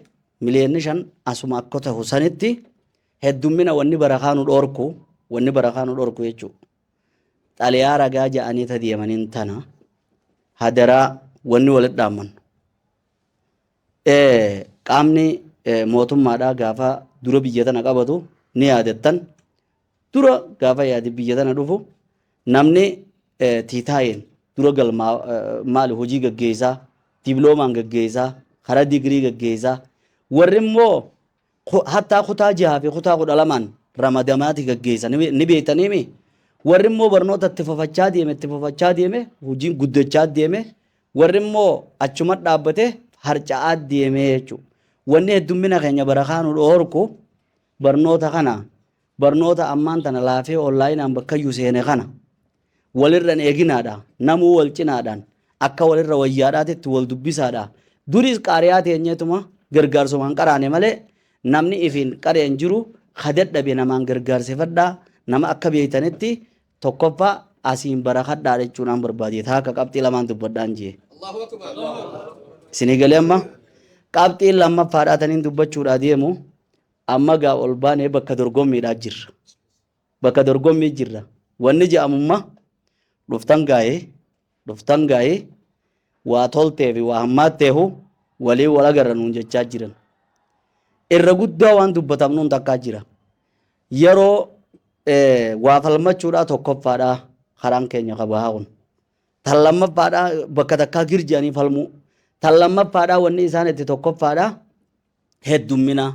miliyoonni 5 asuma akka ta'u sanitti heddummina wanni barakaanu dhoorku wanni barakaanu dhorku jechuudha. Xaliyaa ragaa ja'anii deemaniin tana hadaraa wanni walitti dhaamman. Qaamni mootummaadhaa gaafa dura biyya tana qabatu ni yaadattan dura gaafa yaadi biyya tana dhufu namni tiitaayeen dura galmaa maali hojii gaggeessaa diploomaan gaggeessaa karaa digirii gaggeessaa warri immoo hattaa kutaa 6 fi kutaa 12 ramadamaati gaggeessa ni beektaniimi warri immoo barnoota itti fufachaa deeme hojiin guddachaa deeme warri immoo achuma dhaabbate harca'aa deeme jechuudha. Wanni heddummina keenya barakaanu dhoorku barnoota kana barnoota ammaan tana laafee onlaayinaan bakkayyuu seene kana walirran eeginaadha namuu wal cinaadhaan akka walirra wayyaadhaatitti wal dubbisaadha. Duris qaariyaa teenyeetuma gargaarsumaan qaraane malee namni ifiin qareen jiru kadadhabe namaan gargaarsifadhaa nama akka beeytanitti tokkoffaa asiin barakadhaa jechuudhaan barbaade akka qabxii lamaan dubbadhaan jee. Isinii galee amma qabxiin lammaffaadhaa taniin dubbachuudhaa deemu amma gaa ol baanee bakka dorgommiidhaa jirra. Bakka dorgommii jirra. Wanni je'amummaa dhuftan gaa'ee waa toltee fi waa hammaatteehu walii wal agarra nuun jechaa jiran. Irra guddaa waan dubbatamnuun takkaa jira. Yeroo waa falmachuudhaa tokkoffaadhaa karaan keenya qabaa kun. Tan lammaffaadhaa bakka takkaa girjaanii falmuu. Tan lammaffaadhaa wanni isaan itti tokkoffaadhaa heddummina.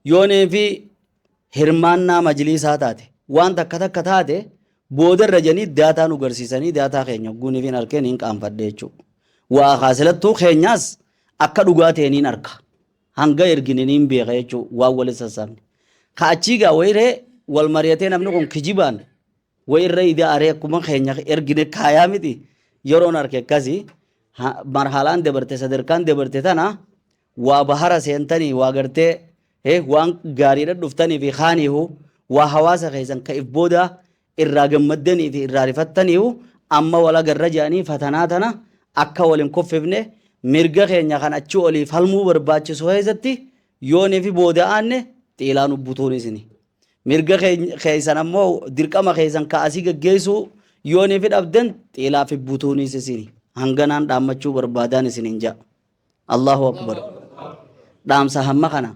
Yoonii fi hirmaannaa majlisaa taate waan takka taate boodarra janii daataa nu garsiisanii daataa keenya guunii fi harkeen hin qaanfadhe jechuudha. Waa haasilattuu keenyaas akka dhugaa ta'aniin harka. Hanga ergininiin beeka jechuudha waan waliin sassaabne. Kaachiigaa wayiree wal mari'atee namni kun kijibaan wayirra idaa aree akkuma keenya ergine kaayaa miti yeroon harke akkasii marhalaan dabarte sadarkaan dabarte tana waa bahara seentanii waa gartee waan gaariidha dhuftanii fi kaaniihu waa hawaasa keessan ka if booda irraa gammaddanii fi irraa rifattaniihu amma wala garra jedhanii fatanaa tana akka waliin koffifne mirga keenya kan achi oliif falmuu barbaachisu keessatti yoonii fi booda aanne xiilaan ubbutuun isini. Mirga keessan ammoo dirqama keessan kaasii gaggeessu yoonii fi dhabden xiilaa fi butuun isini. Hanganaan dhaammachuu barbaadaan isinin ja'a. Allahu akbar. Dhaamsa hamma kana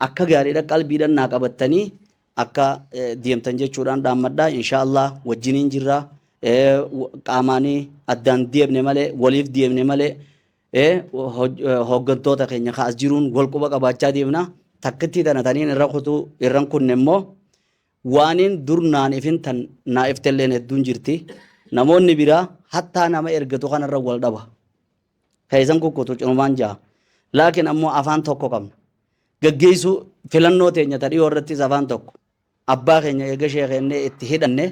akka gaariidha qalbiidhaan naa qabattanii akka deemtan jechuudhaan dhaammadhaa inshaallah wajjiniin jirra. Qaamaanii addaan deemne malee waliif deemne malee hooggantoota keenya kaas jiruun wal quba qabaachaa deemna. Takkitti tana taniin irran kunne immoo waanin dur naan ifin tan naa iftelleen hedduun jirti. Namoonni biraa hattaa nama ergatu kanarra wal dhaba. Keessan kukkutu cunumaan jaha. Laakiin ammoo afaan tokko qabna. Gaggeessu filannoo teenya tadhiyoo irrattis afaan tokko. Abbaa keenya eega sheekennee itti hidhanne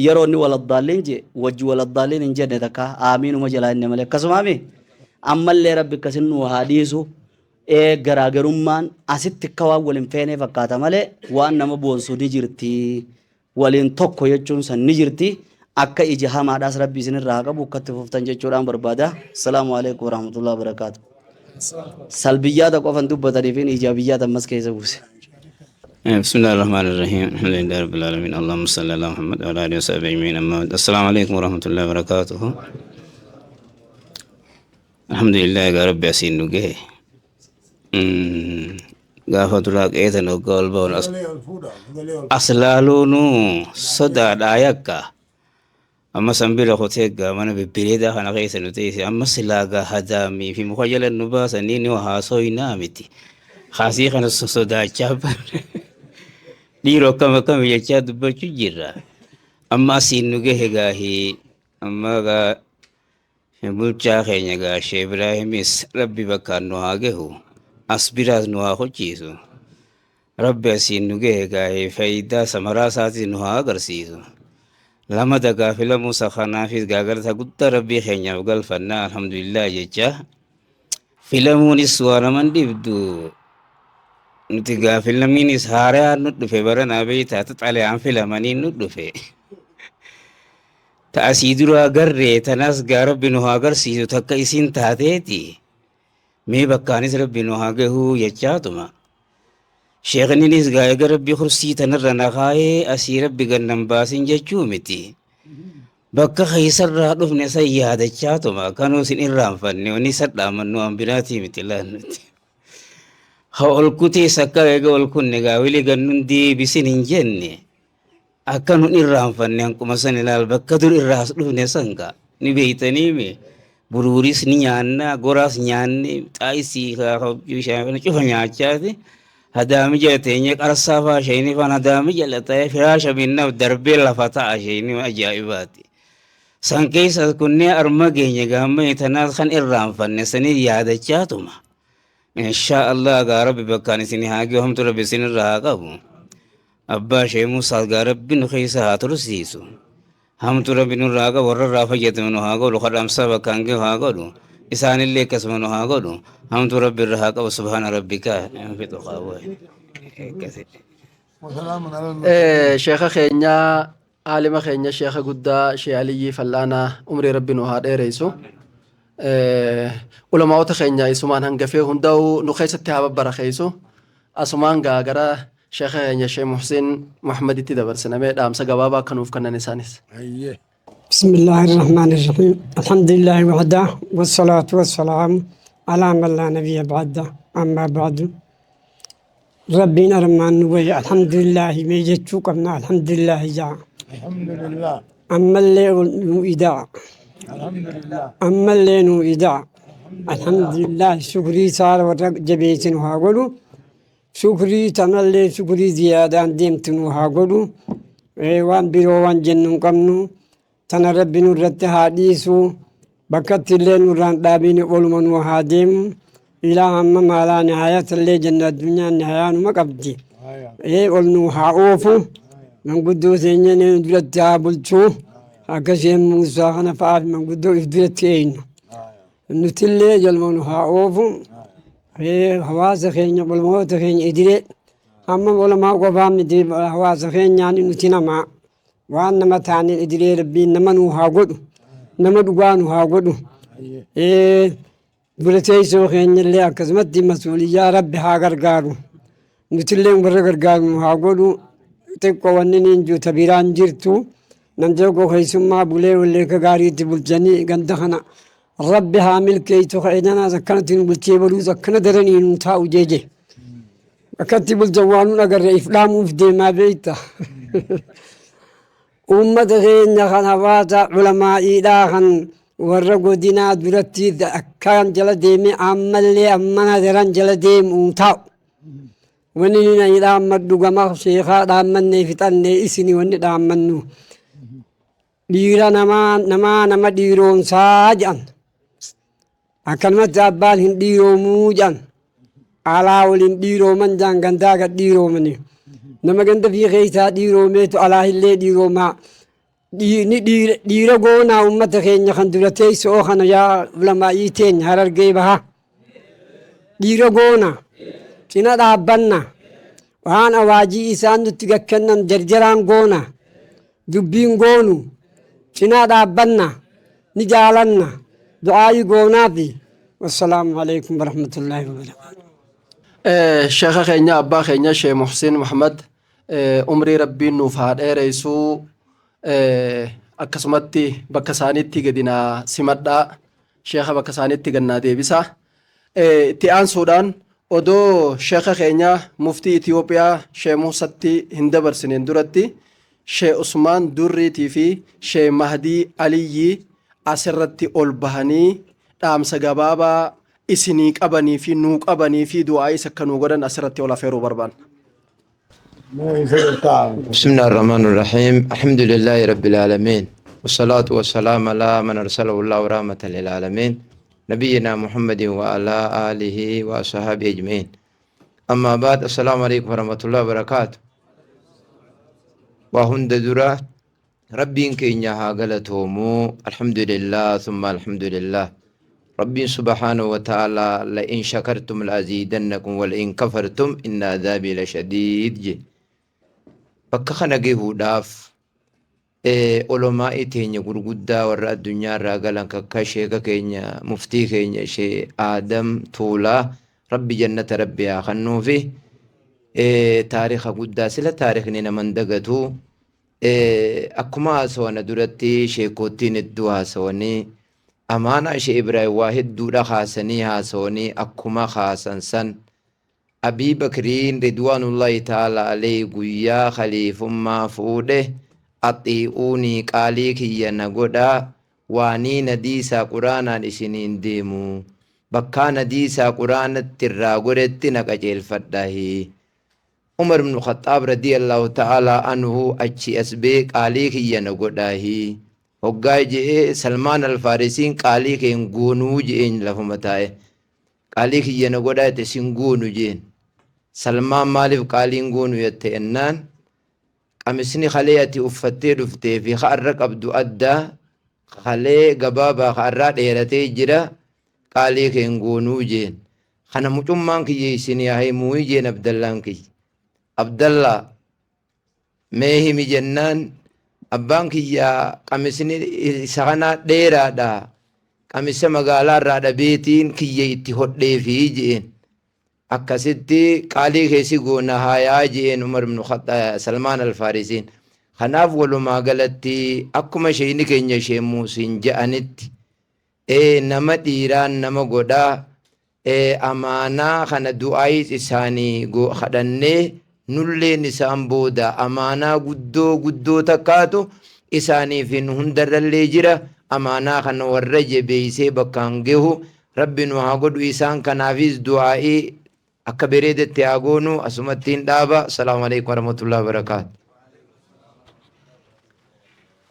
yeroo inni waladdaalleen je wajji waladdaalleen hin jenne takka aamiinuma jalaa inni malee akkasumaami ammallee rabbi akkasin nu haa dhiisu garaagarummaan asitti akka waan waliin feenee fakkaata malee waan nama boonsu ni jirti waliin tokko jechuun san ni jirti akka ija hamaadhaas rabbi isinirraa haa qabu akkatti fuftan jechuudhaan barbaada. Assalaamu alaikum warahmatullahi wabarakaatu. Salbiyyaata qofan dubbatanii fi ijaabiyyaata ammas keessa buuse. بسم الله الرحمن الرحيم الحمد لله رب العالمين اللهم صل على محمد وعلى اله وصحبه اجمعين اما بعد السلام عليكم ورحمه الله وبركاته الحمد لله يا رب ياسين نجه غافت راك ايتن وقال بول اصلالونو صدى دايكا اما سنبيل خوتيك من ببريدا خنا غيث نتيسي اما سلاغا هدامي في مخجل النباس نيني وهاسوي نامتي خاسي خنا صدى جاب dhiiroo kama jechaa dubbachuu jirra amma asiin nu gahe gaahi amma bulchaa keenya Sheekh Ibraahimis rabbi bakkaan nu haa gahu as biraas nu haa hojiisu rabbi asiin nu gahe gaahi faayidaa samaraa isaatiin nu haa agarsiisu lama dagaa filamuu sakanaafis gaagarta guddaa rabbii keenyaaf galfannaa alhamdulillah jecha filamuunis waa naman dhibdu nuti gaafilamiinis haaraa nu dhufe baranaa beeytaa xaxalee filamanii nu dhufe ta'asii duraa garree tanas gaa rabbi nu haa agarsiisu takka isin taateeti mee bakkaanis rabbi nu haa gahuu jechaatuma sheekninis gaa eega rabbi kursii tanarra naqaayee asii rabbi gannan baasin jechuu miti bakka keeysarraa dhufne san yaadachaatuma kanuu isin irraanfanne onni sadhaamannu ambiraatii miti laannuti ol kutee sakka eega ol kunne gaawili gannun deebisin hin jenne akka nun irraanfanne hanquma san ilaal bakka dur irraas dhufne sanka ni beeytaniimi buruuris ni nyaanna goraas nyaanne xaayisii cufa nyaachaati hadaami jala teenye qarsaa faa shayni fan hadaami jala ta'e firaasha minnaaf darbee lafa ta'a shayni ajaa'ibaati san keessa kunne arma geenye gaamma tanaas kan irraanfanne sanii yaadachaatuma إن شاء الله يا رب بكان سني هاجي وهم ترى بسن الرهاقبو أبا شيء موسى يا رب نخيسها هاترسيسو هم ترى بنو الرهاقة ورا رافع جتمنو هاقو لو خدام سبا كانجي هاقو إسان اللي كسمنو هاقو هم ترى بالرهاقة وسبحان ربك في تقاوه شيخ خينيا عالم خينيا شيخ قدا شيخ علي فلانا عمري ربي نهاد رئيسو علماء تخينيا يسمان هنقفيه هندو نخيس التهاب برخيسو أسمان غاغرا شيخ شيخ محسن محمد تدبر سنمي دام سقبابا كنوف كنا نسانيس بسم الله الرحمن الرحيم الحمد لله وحده والصلاة والسلام على من لا نبي بعده أما بعد ربنا رمان وي الحمد لله ميجتشو قمنا الحمد لله جاء الحمد لله أما اللي إداء الحمد لله أما اللي نو إداء الحمد لله شكري صار ورق جبيتن وهاقولوا شكري تملي شكري زيادة ديمتن وهاقولوا وان بيرو وان جنن قمنو تنا ربي نرد حديثو بكت اللي نران دابين علمان وهادم إلى أما ما لا نهاية اللي جنة الدنيا نهاية مقبدي قلنو هاوفو من قدو سينيني ندرد تابلتو أكسيم موسى خنفعات من قدو إفدرت كينو نتلي جلمون هاوفو هواز خينيا بالموت خينيا إدري أما ولا ما قبام دي هواز خينيا يعني نتنما وأنا ما تعني إدري ربي نما نوها قدو نما دوغانو ها قدو بلتي سو خينيا اللي أكزمت دي مسؤولية ربي ها غرغارو نتلي مبرر غرغارو ها قدو تبقى وننين جو تبيران جرتو نمجوكو خيسما بولي واللي كغاري تبولجاني غندخنا ربي هامل كي تخيدنا زكنت بلتي بلو زكنا درني نتاو جيجي أكتب الجوانون أقر إفلامو في ديما بيتا أمة غين خان هواتا علماء إلهان ورقو دينا درتي أكان جلا ديمي عمال لي أمنا دران جلا ديم أمتاو ونينا إلى أمدو قمخ شيخا دامني فتاني إسني وني دامنو ديرا نما ديرون ساجان أكلمة أبال هنديرو موجان على ولين ديرو من جان غنداغا ديرو مني نما غند في غيثا ديرو ميتو على اللي ديرو ما ديرا غونا أمة خينيا خندرتي سوخنا يا لما يتين هرر جيبها ديرا غونا تنا دابنا وأنا واجي إسان تتككنا جرجران غونا دبين غونو تنا دابنا نجالنا دعاء غونا في والسلام عليكم ورحمة الله وبركاته. شيخ خينيا أبا خينيا شيخ محسن محمد عمري ربي نوفاد رئيسو akkasumatti bakka isaaniitti gadina simadhaa sheekha bakka isaaniitti gannaa deebisa. Itti aansuudhaan odoo sheekha keenya muftii Itiyoophiyaa Sheek Muusatti hin dabarsineen duratti Sheek Usmaan Durriitii fi Sheek Mahdii Aliyyii asirratti ol bahanii dhaamsa gabaabaa isinii qabanii fi nuu qabanii fi du'aa isa akka nuu godhan asirratti ol afeeruu barbaanna. بسم الله الرحمن الرحيم الحمد لله رب العالمين والصلاة والسلام على من أرسله الله ورحمة للعالمين نبينا محمد وعلى آله وصحبه أجمعين أما بعد السلام عليكم ورحمة الله وبركاته وهند درا ربي إنها قالتهم الحمد لله ثم الحمد لله ربي سبحانه وتعالى لئن شكرتم لأزيدنكم ولئن كفرتم إن عذابي لشديد جي bakka kana gahuudhaaf ulamaa teenya gurguddaa warra addunyaa irraa galan kakka sheeka keenya muftii keenya Sheek Aadam Tuulaa rabbi jannata rabbi haa kennuufi taariika guddaa sila taariikni naman dagatu akkuma haasawana duratti sheekottiin hedduu haasawanii amaana Sheek Ibraahim waa hedduudha haasanii haasawanii akkuma haasan san أبي بكرين رضوان الله تعالى عليه قويا خليف ما فوده أطيعوني قاليك ينقودا واني نديسا قرانا لسنين ديمو بكا نديسا قرانا تراغورت نقجل فده عمر بن الخطاب رضي الله تعالى عنه أجي أسبيك قاليك ينقودا وقاي جئ سلمان الفارسين قاليك ينقونو جئين لفمتاي قاليك ينقودا تسنقونو جئين سلمان مالف قالين قونو يتئنان قمسني خليتي أفتي رفتي في خارق أبدو أدى خلي قبابا خارات إيرتي جرا قالي كين قونو جين خانا مجمّان كي يسيني هاي موي جين عبدالله كي عبدالله ميهي مجنان أبان كي يا قمسني سغنا ديرا دا قمسة مقالا رادا بيتين كي يتهد في جين akkasitti qaalii keessi goona haayaa jeen Umar ibn Khattab Salmaan al-Farisiin kanaaf walumaa galatti akkuma sheeyni keenya Sheek Muusin je'anitti nama dhiiraan nama godhaa amaanaa kana du'aayis isaanii kadhannee nulleen isaan booda amaanaa guddoo takkaatu isaaniif hundarrallee jira amaanaa kana warra jabeeysee bakkaan gahu rabbi nu haa godhu isaan kanaafis du'aa'ii akka bereedetti haa goonu asumattiin dhaaba. Assalaamu alaikum warahmatullahi wabarakatuh.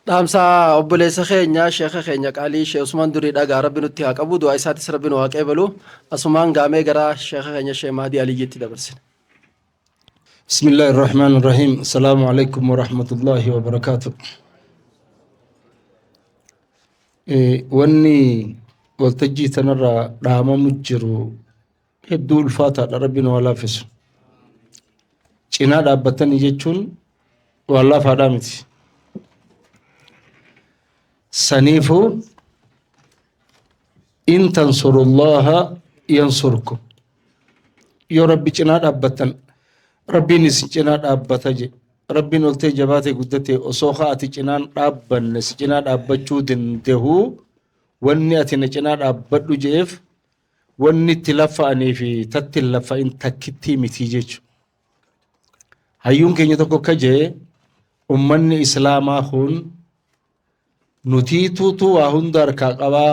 dhaamsa obboleessa keenya sheekha keenya qaalii Sheek Usmaan Durii dhagaa rabbi nutti haa qabu du'aa isaatis rabbi nu haa qeebalu asumaan gaamee gara sheekha keenya Sheek Mahdii Aliyyiitti dabarsina. بسم الله الرحمن الرحيم السلام عليكم ورحمة الله وبركاته واني waltajjii tanarraa dhaamamu jiru hedduu ulfaataadha rabbiin waa laaffisu. Cinaa dhaabbatanii jechuun waan laafaadhaa miti. Saniifuu in tansurullaha yansurkum. Yoo rabbi cinaa dhaabbattan rabbiin isin cinaa dhaabbata jedhe. Rabbiin oltee jabaatee guddatee osoo ati cinaan dhaabbanne si cinaa dhaabbachuu danda'u wanni ati na cinaa dhaabbadhu jeef wanni itti laffa'anii fi tatti laffa'in takkittii mitii jechuudha. Hayyuun keenya tokko akka jee ummanni islaamaa kun nutiituutu waa hunda harkaa qabaa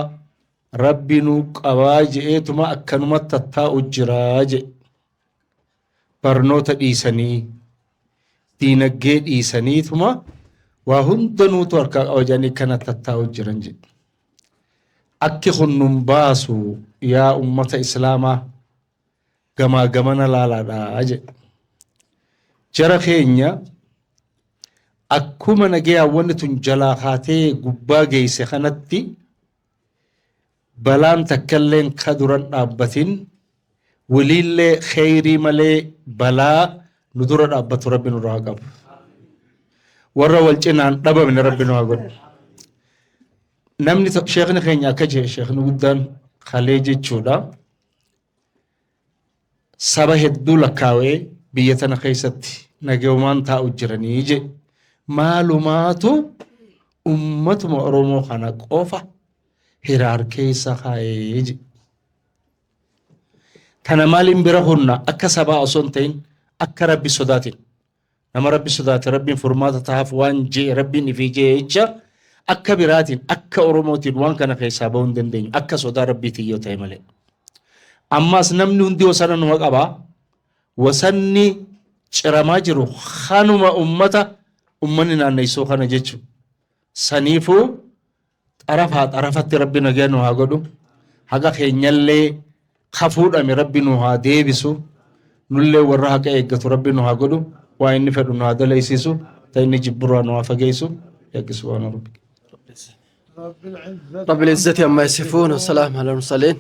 rabbi nuu qabaa je'eetuma akkanumatti tattaa'u jiraa jedhe. Barnoota dhiisanii diinagdee dhiisaniituma waa hunda nuutu harkaa qaba jedhanii kana tattaa'u jiran jedhe. Akki kun nun baasu yaa ummata islaamaa gamaa gamana laalaadhaa jedhe. Jara keenya akkuma nagayaa wanni tun jalaa kaatee gubbaa geesse kanatti balaan takkalleen ka duran dhaabbatin waliillee kheyrii malee balaa nu dura dhaabbatu rabbi nurraa qabu. Warra wal cinaan dhabamne rabbi nu haa godhu. Namni sheekni keenya akka jee sheekni guddaan kalee jechuudha. Saba hedduu lakkaawee biyya tana keessatti nagayumaan taa'u jiranii je maalumaatu ummatuma Oromoo kana qofa hiraar keessa kaayee je. Kana maaliin bira hunna akka sabaa osoo hin ta'in akka rabbi sodaatin. Nama rabbi sodaate rabbiin furmaata tahaaf waan jee rabbiin ifii jee jecha akka biraatiin akka Oromootiin waan kana keessaa bahuu hin dandeenyu akka sodaa rabbiitiin yoo ta'e malee. Ammas namni hundi wasana numa qabaa wasanni ciramaa jiru kanuma ummanni naanneessoo kana jechuudha. Saniifuu xarafatti rabbi nagaa nu haa godhu haqa keenyallee kafuudhame rabbi nu haa deebisu nullee warra haqa eeggatu rabbi nu haa godhu waa inni fedhu nu haa dalaysiisu ta'e inni jibburraa nu haa fageessu yaqqisu waan rabbi. رب العزة عما يصفون والسلام على المرسلين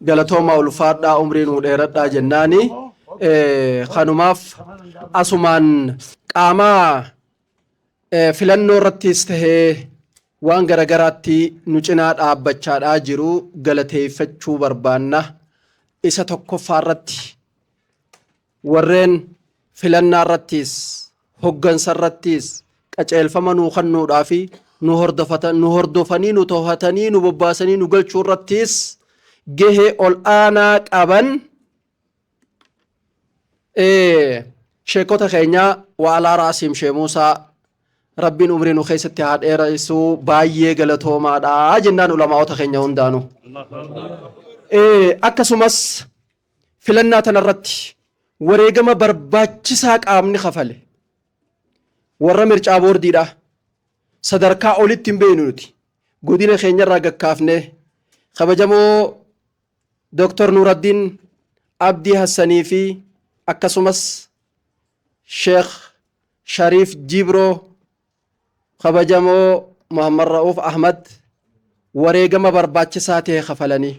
galatooma ulfaadhaa umrii nuu dheeradhaa jennaani kanumaaf asumaan qaamaa filannoo irrattis tahee waan garagaraatti nu cinaa dhaabbachaadhaa jiru galateeffachuu barbaanna. Isa tokkoffaa irratti warreen filannaa irrattis hoggansa irrattis qaceelfama nuu kennuudhaa fi nu hordofanii nu to'atanii nu bobbaasanii nu galchuu irrattis gahee ol aanaa qaban sheekota keenya waalaa raasiim shee Muusaa rabbiin umrii nu keessatti haa dheeressu baay'ee galatoomaadha jennaan ulamaa'ota keenya hundaanu. Akkasumas filannaa tanarratti wareegama barbaachisaa qaamni kafale warra mircaa boordiidha. Sadarkaa olitti hin beeknu nuti godina keenyarraa gakkaafne kabajamoo Dr. Nuraddiin Abdii Hassanii fi akkasumas Sheekh Shariif Jibroo kabajamoo Muhammad Ra'uuf Ahmad wareegama barbaachisaa ta'e kafalanii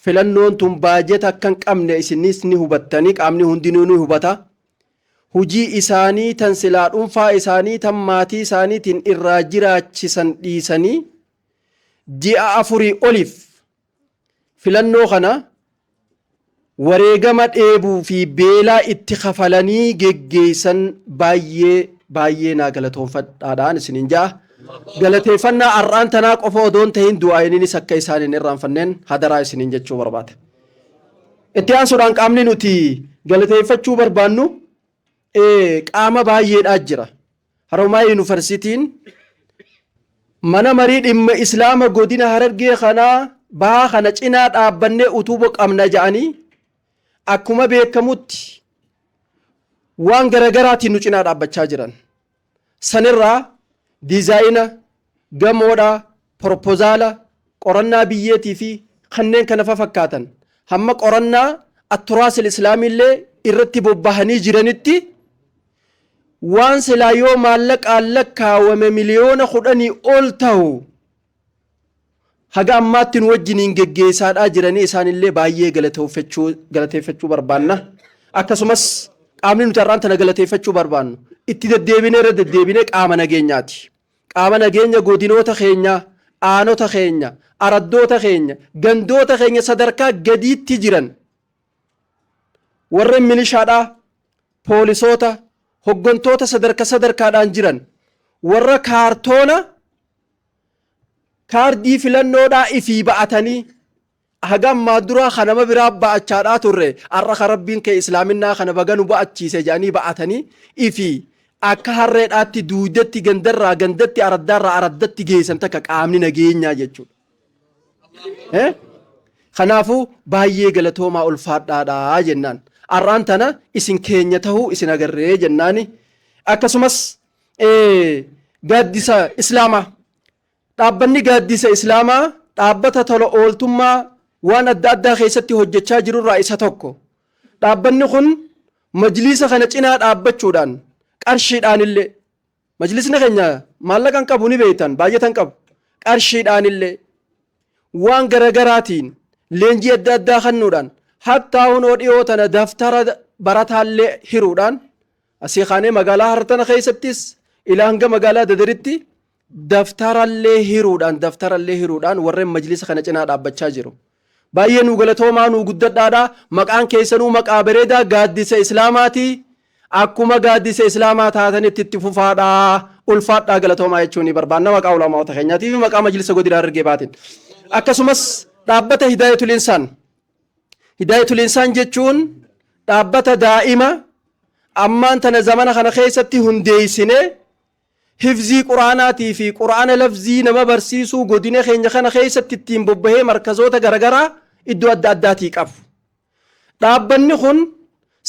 filannoon tun baajeta akka hin qabne isinis ni hubattanii qaamni hundinuu ni hubata. Hujii isaanii tan silaa dhuunfaa isaanii tan maatii isaaniitiin irraa jiraachisan dhiisanii ji'a 4 oliif filannoo kana wareegama dheebuu fi beelaa itti kafalanii geggeessan baay'ee naa galatoonfadhaadhaan isiniin ja'a. Galateeffannaa har'aan tanaa qofa odoon ta'in du'aayinis akka isaan hin irraanfanneen hadaraa isiniin jechuu barbaada. Itti aansuudhaan qaamni nuti galateeffachuu barbaannu qaama baay'eedhaa jira. Harommaa yuunivarsiitiin mana marii dhimma islaama godina Harargee kanaa bahaa kana cinaa dhaabbannee utuba qabna jedhanii akkuma beekamutti waan garagaraatiin nu cinaa dhaabbachaa jiran. Sanirraa diizaayina gamoodha propozaala qorannaa biyyeetii fi kanneen kana fakkaatan hamma qorannaa atturaasil islaamillee irratti bobbahanii jiranitti waan silaa yoo maallaqaan lakkaawame miliyoona 10 ol ta'u haga ammaatti nu wajjiniin geggeessaadhaa jiranii isaanillee baay'ee galateeffachuu barbaanna. Akkasumas qaamni nuti har'aan tana galateeffachuu barbaannu itti deddeebinee qaama nageenyaati. Qaama nageenya godinoota keenya, aanota keenya, araddoota keenya, gandoota keenya sadarkaa gadiitti jiran warreen milishaadhaa, poolisoota, hoggantoota sadarkaadhaan jiran warra kaardii filannoodhaa ifii ba'atanii haga ammaa duraa kanama biraa ba'achaadhaa turre har'a rabbiin kee islaaminaa kana baga nu ba'achiise jedhanii ba'atanii ifii akka harreedhaatti duudatti gandarraa gandatti araddaarraa araddatti geessan takka qaamni nageenyaa jechuudha. Kanaafuu baay'ee galatoomaa ulfaadhaadhaa jennaan. Har'aan tana isin keenya tahuu isin agarree jennaani. Akkasumas gaaddisa islaamaa dhaabbanni gaaddisa islaamaa dhaabbata tola ooltummaa waan adda addaa keessatti hojjechaa jirurraa isa tokko. Dhaabbanni kun majliisa kana cinaa dhaabbachuudhaan qarshiidhaan illee majlisni keenya maallaqa hin qabu ni beektan baay'atan qabu qarshiidhaan illee waan garagaraatiin leenjii adda addaa kennuudhaan hattaa hunoo dhiyoo tana daftara barataallee hiruudhaan asii kaanee magaalaa hartana keessattis ilaa hanga magaalaa dadaritti daftarallee hiruudhaan warreen majlisa kana cinaa dhaabbachaa jiru. Baay'ee nu galatoomaa nu guddadhaadha. Maqaan keessanuu maqaa bareedaa gaaddisa islaamaati. Akkuma gaaddisa islaamaa taatanitti itti fufaadhaa ulfaadhaa galatoomaa jechuun ni barbaanna maqaa ulamaa'ota keenyaatii fi maqaa majlisa godinaa Harargee Baatiin. Akkasumas dhaabbata Hidaayatul Insaan jechuun dhaabbata daa'ima ammaan tana zamana kana keessatti hundeessinee hifzii quraanaatii fi quraana lafzii nama barsiisuu godina keenya kana keessatti ittiin bobbahee markazoota garagaraa iddoo adda addaatii qabu. Dhaabbanni kun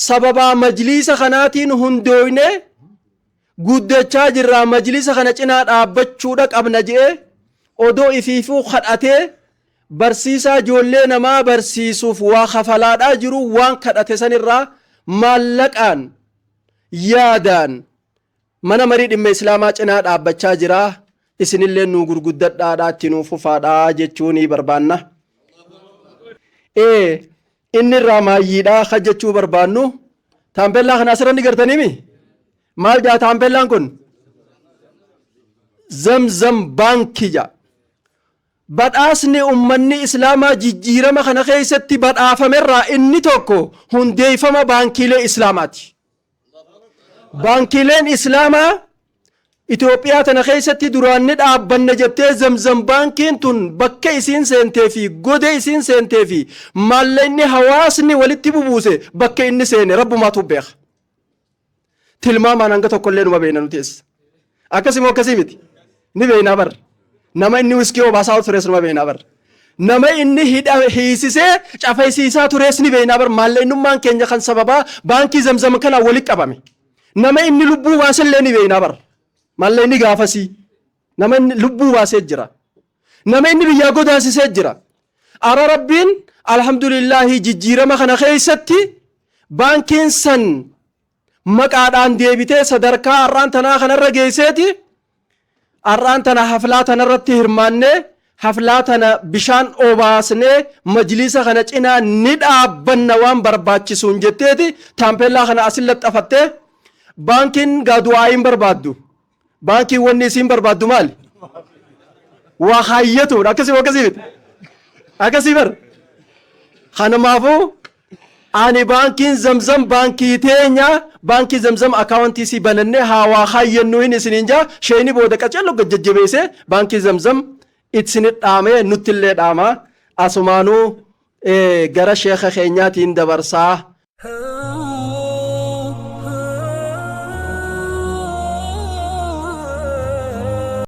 sababaa majliisa kanaatiin hundooyne guddachaa jirra. Majliisa kana cinaa dhaabbachuudha qabna jedhee odoo ifiifuu kadhatee barsiisaa ijoollee namaa barsiisuuf waa kafalaadhaa jiru waan kadhate sanirraa maallaqaan yaadaan mana marii dhimma islaamaa cinaa dhaabbachaa jira. Isinillee nu gurguddadhaadhaa itti nuuf fufaadhaa jechuun ni barbaanna. Inni irraa maayyiidhaa kan jechuu barbaannu taampeellaa kana asirratti gartaniimi maal jaa taampeellaan kun zamzam baankii jaa. Badhaasni ummanni islaamaa jijjiirama kana keessatti badhaafamerraa inni tokko hundeeffama baankiilee islaamaati. Baankiileen islaamaa Itoophiyaa tana keessatti duraan ni dhaabbanna jettee zamzam baankiin tun bakka isiin seentee fi goda isiin seentee fi maallaqni hawaasni walitti bubuuse bakka inni seene rabbumaatu beeka. Tilmaamaan hanga tokkollee numa beekna nuti eessa. Akkasimoo akkasii miti ni beeknaa bara. Nama inni wiskii obaasaa turees numa beeknaa bara. Nama inni hiisisee cafaysiisaa turees ni beeknaa bara. Maallaqnummaan keenya kan sababaa baankii zamzam kanaan walitti qabame. Nama inni lubbuu baasellee ni beeknaa bara. Maallaqni gaafasii nama inni lubbuu baasee jira. Nama inni biyyaa godaasisee jira. Ara rabbiin alhamdulillahi jijjiirama kana keessatti baankiin san maqaadhaan deebitee sadarkaa har'aan tanaa kanarra geesseeti. Har'aan tana haflaa tanarratti hirmaannee haflaa tana bishaan obaasnee majlisa kana cinaa ni dhaabbanna waan barbaachisuun jetteeti taampeellaa kana asin laxxafattee baankiin gaadu'aayin barbaaddu. Baankiin wanni isiin barbaaddu maali? Waa hayyatuudha. Akkasii bar. Kanamaafuu ani baankiin zamzam baankii teenya baankii zamzam akaawuntii si banannee haa waa hayyannu hin isiniin jaa sheeni booda qaceello gajjajjabeesse baankii zamzam isinit dhaamee nuttillee dhaamaa asumaanuu gara sheeka keenyaatiin dabarsaa.